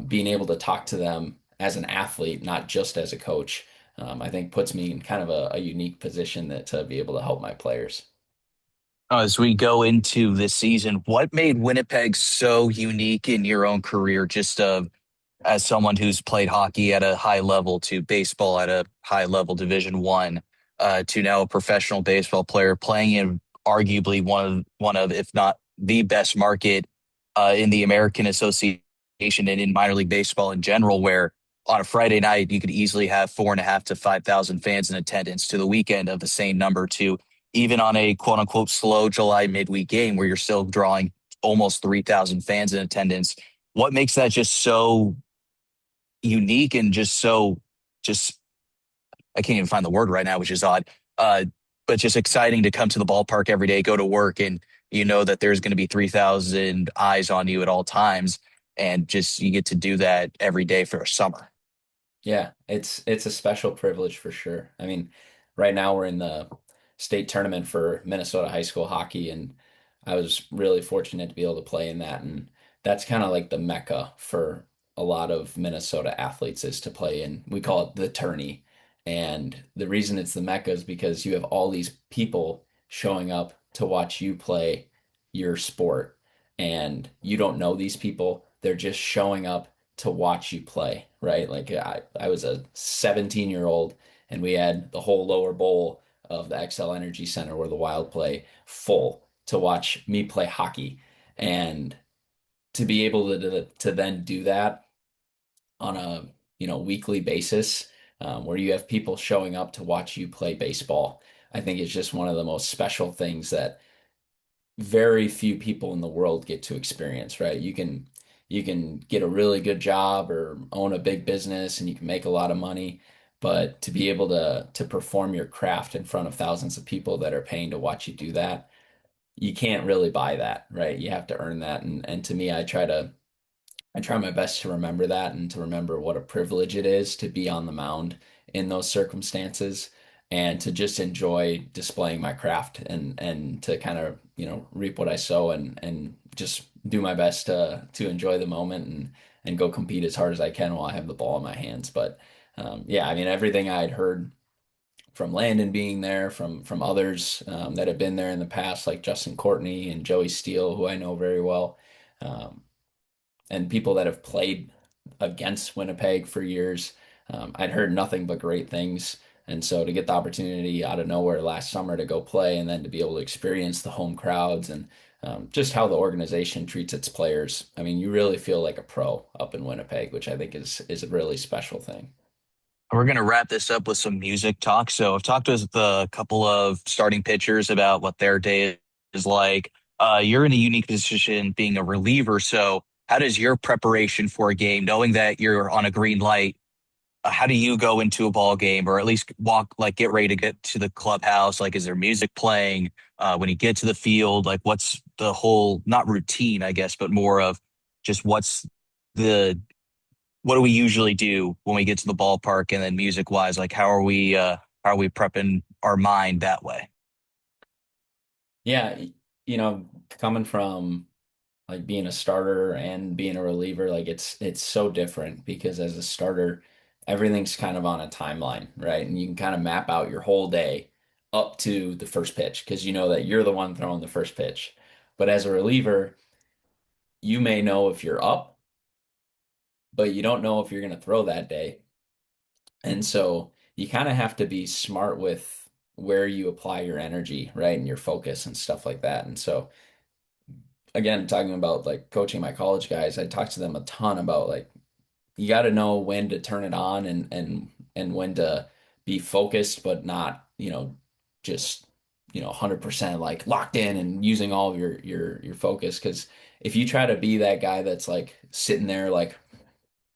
Being able to talk to them as an athlete, not just as a coach, I think puts me in kind of a unique position that to be able to help my players. As we go into this season, what made Winnipeg so unique in your own career, just as someone who's played hockey at a high level to baseball at a high level, Division 1, to now a professional baseball player playing in arguably one of, if not the best market in the American Association and in minor league baseball in general, where on a Friday night you could easily have 4.5 to 5,000 fans in attendance, to the weekend of the same number, to even on a quote unquote slow July midweek game where you're still drawing almost 3,000 fans in attendance. What makes that just so unique and just I can't even find the word right now, which is odd. But just exciting to come to the ballpark every day, go to work, and you know that there's going to be 3,000 eyes on you at all times, and just you get to do that every day for a summer. Yeah, it's a special privilege for sure. I mean, right now we're in the state tournament for Minnesota high school hockey, and I was really fortunate to be able to play in that. And that's kind of like the mecca for a lot of Minnesota athletes is to play in. We call it the tourney. And the reason it's the mecca is because you have all these people showing up to watch you play your sport, and you don't know these people. They're just showing up to watch you play, right? Like I was a 17-year-old and we had the whole lower bowl of the XL Energy Center where the Wild play full to watch me play hockey. And to be able to then do that on a weekly basis, where you have people showing up to watch you play baseball, I think it's just one of the most special things that very few people in the world get to experience, right? You can get a really good job or own a big business and you can make a lot of money, but to be able to perform your craft in front of thousands of people that are paying to watch you do that, you can't really buy that, right? You have to earn that. And to me, I try my best to remember that and to remember what a privilege it is to be on the mound in those circumstances and to just enjoy displaying my craft and to kind of, reap what I sow and just do my best to enjoy the moment and go compete as hard as I can while I have the ball in my hands. But yeah, I mean, everything I had heard from Landon being there, from others that have been there in the past, like Justin Courtney and Joey Steele, who I know very well. Um, and people that have played against Winnipeg for years. I'd heard nothing but great things. And so to get the opportunity out of nowhere last summer to go play and then to be able to experience the home crowds and just how the organization treats its players, I mean, you really feel like a pro up in Winnipeg, which I think is a really special thing. We're going to wrap this up with some music talk. So I've talked with a couple of starting pitchers about what their day is like. You're in a unique position being a reliever. So how does your preparation for a game, knowing that you're on a green light, how do you go into a ball game or at least get ready to get to the clubhouse? Like, is there music playing when you get to the field? Like, what's the whole, not routine, I guess, but more of just the what do we usually do when we get to the ballpark, and then music wise, like how are we prepping our mind that way? Yeah, coming from like being a starter and being a reliever, like it's so different because as a starter, everything's kind of on a timeline, right? And you can kind of map out your whole day up to the first pitch because you know that you're the one throwing the first pitch. But as a reliever, you may know if you're up, but you don't know if you're going to throw that day. And so you kind of have to be smart with where you apply your energy, right? And your focus and stuff like that. And so again, talking about like coaching my college guys, I talk to them a ton about like you got to know when to turn it on and when to be focused but not, just 100% like locked in and using all of your focus because if you try to be that guy that's like sitting there like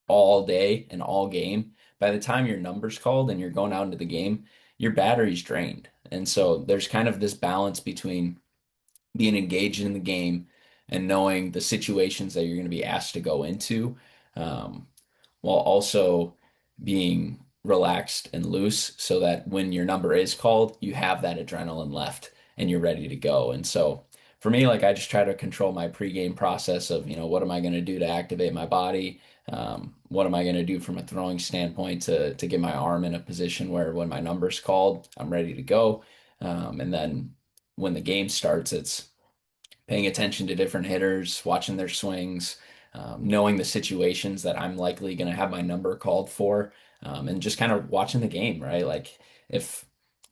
all day and all game, by the time your number's called and you're going out into the game, your battery's drained. And so there's kind of this balance between being engaged in the game and knowing the situations that you're going to be asked to go into, um, while also being relaxed and loose so that when your number is called, you have that adrenaline left and you're ready to go. And so for me, like I just try to control my pregame process of, what am I going to do to activate my body? What am I going to do from a throwing standpoint to get my arm in a position where when my number's called, I'm ready to go. And then when the game starts, it's paying attention to different hitters, watching their swings, knowing the situations that I'm likely going to have my number called for, and just kind of watching the game, right? Like if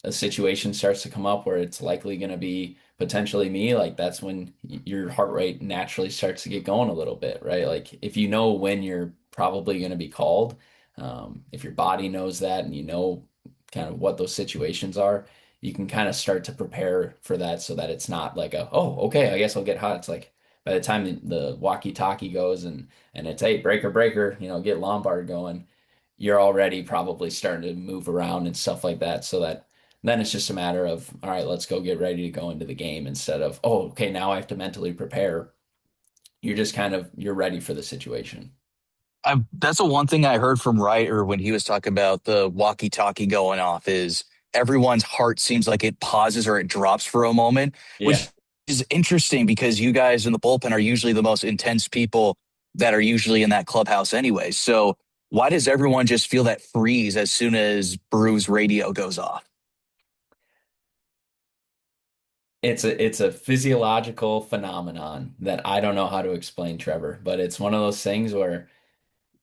a situation starts to come up where it's likely going to be potentially me, like that's when your heart rate naturally starts to get going a little bit, right? Like if you know when you're probably going to be called, if your body knows that and you know kind of what those situations are, you can kind of start to prepare for that so that it's not like oh, okay, I guess I'll get hot. It's like by the time the walkie-talkie goes and it's, hey, breaker, breaker, get Lombard going, you're already probably starting to move around and stuff like that. So that then it's just a matter of, all right, let's go get ready to go into the game instead of, oh, okay, now I have to mentally prepare. You're ready for the situation. That's the one thing I heard from Ryder when he was talking about the walkie-talkie going off is everyone's heart seems like it pauses or it drops for a moment, Yeah. which is interesting because you guys in the bullpen are usually the most intense people that are usually in that clubhouse anyway. So why does everyone just feel that freeze as soon as Brew's radio goes off? It's a physiological phenomenon that I don't know how to explain, Trevor, but it's one of those things where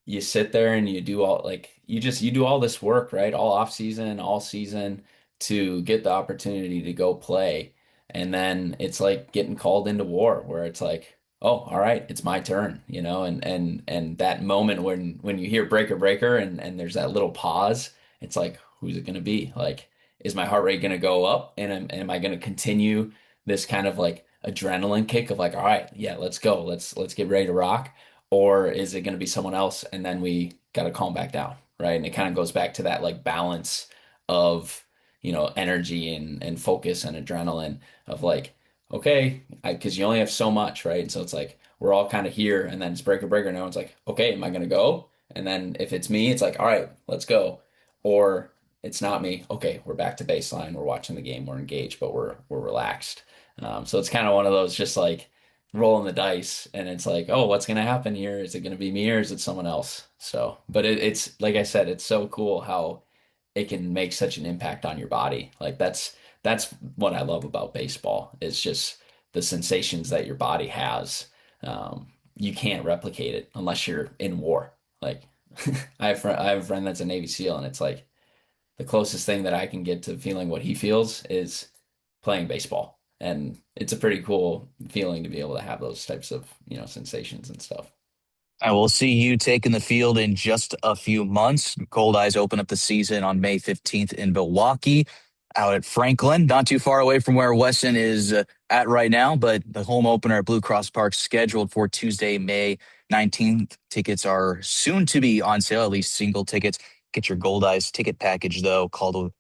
you sit there and you do all like you do all this work, right? All off season, all season to get the opportunity to go play. And then it's like getting called into war where it's like, oh, all right, it's my turn, and that moment when you hear breaker breaker and there's that little pause, it's like, who's it gonna be? Like, is my heart rate gonna go up and am I gonna continue this kind of like adrenaline kick of like, all right, yeah, let's go. Let's get ready to rock, or is it going to be someone else and then we got to calm back down, right? And it kind of goes back to that like balance of, energy and focus and adrenaline of like, okay, because you only have so much, right? And so it's like we're all kind of here and then it's breaker breaker and everyone's like, okay, am I going to go? And then if it's me, it's like, all right, let's go. Or it's not me. Okay, we're back to baseline. We're watching the game. We're engaged, but we're relaxed. So it's kind of one of those just like rolling the dice and it's like, oh, what's going to happen here? Is it going to be me or is it someone else? So, but it's like I said, it's so cool how it can make such an impact on your body. Like that's what I love about baseball is just the sensations that your body has. You can't replicate it unless you're in war. Like I have a friend that's a Navy SEAL and it's like the closest thing that I can get to feeling what he feels is playing baseball. And it's a pretty cool feeling to be able to have those types of, sensations and stuff. I will see you taking the field in just a few months. Goldeyes open up the season on May 15th in Milwaukee, out at Franklin, not too far away from where Weston is at right now, but the home opener at Blue Cross Park scheduled for Tuesday, May 19th. Tickets are soon to be on sale, at least single tickets. Get your Goldeyes ticket package, though. Go to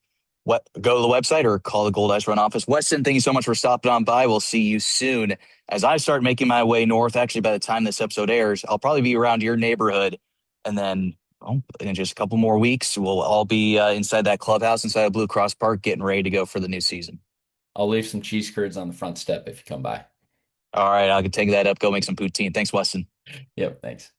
the website or call the Goldeyes front office. Weston, thank you so much for stopping on by. We'll see you soon. As I start making my way north, actually, by the time this episode airs, I'll probably be around your neighborhood. And then in just a couple more weeks, we'll all be inside that clubhouse, inside of Blue Cross Park, getting ready to go for the new season. I'll leave some cheese curds on the front step if you come by. All right, I can take that up, go make some poutine. Thanks, Weston. Yep, thanks.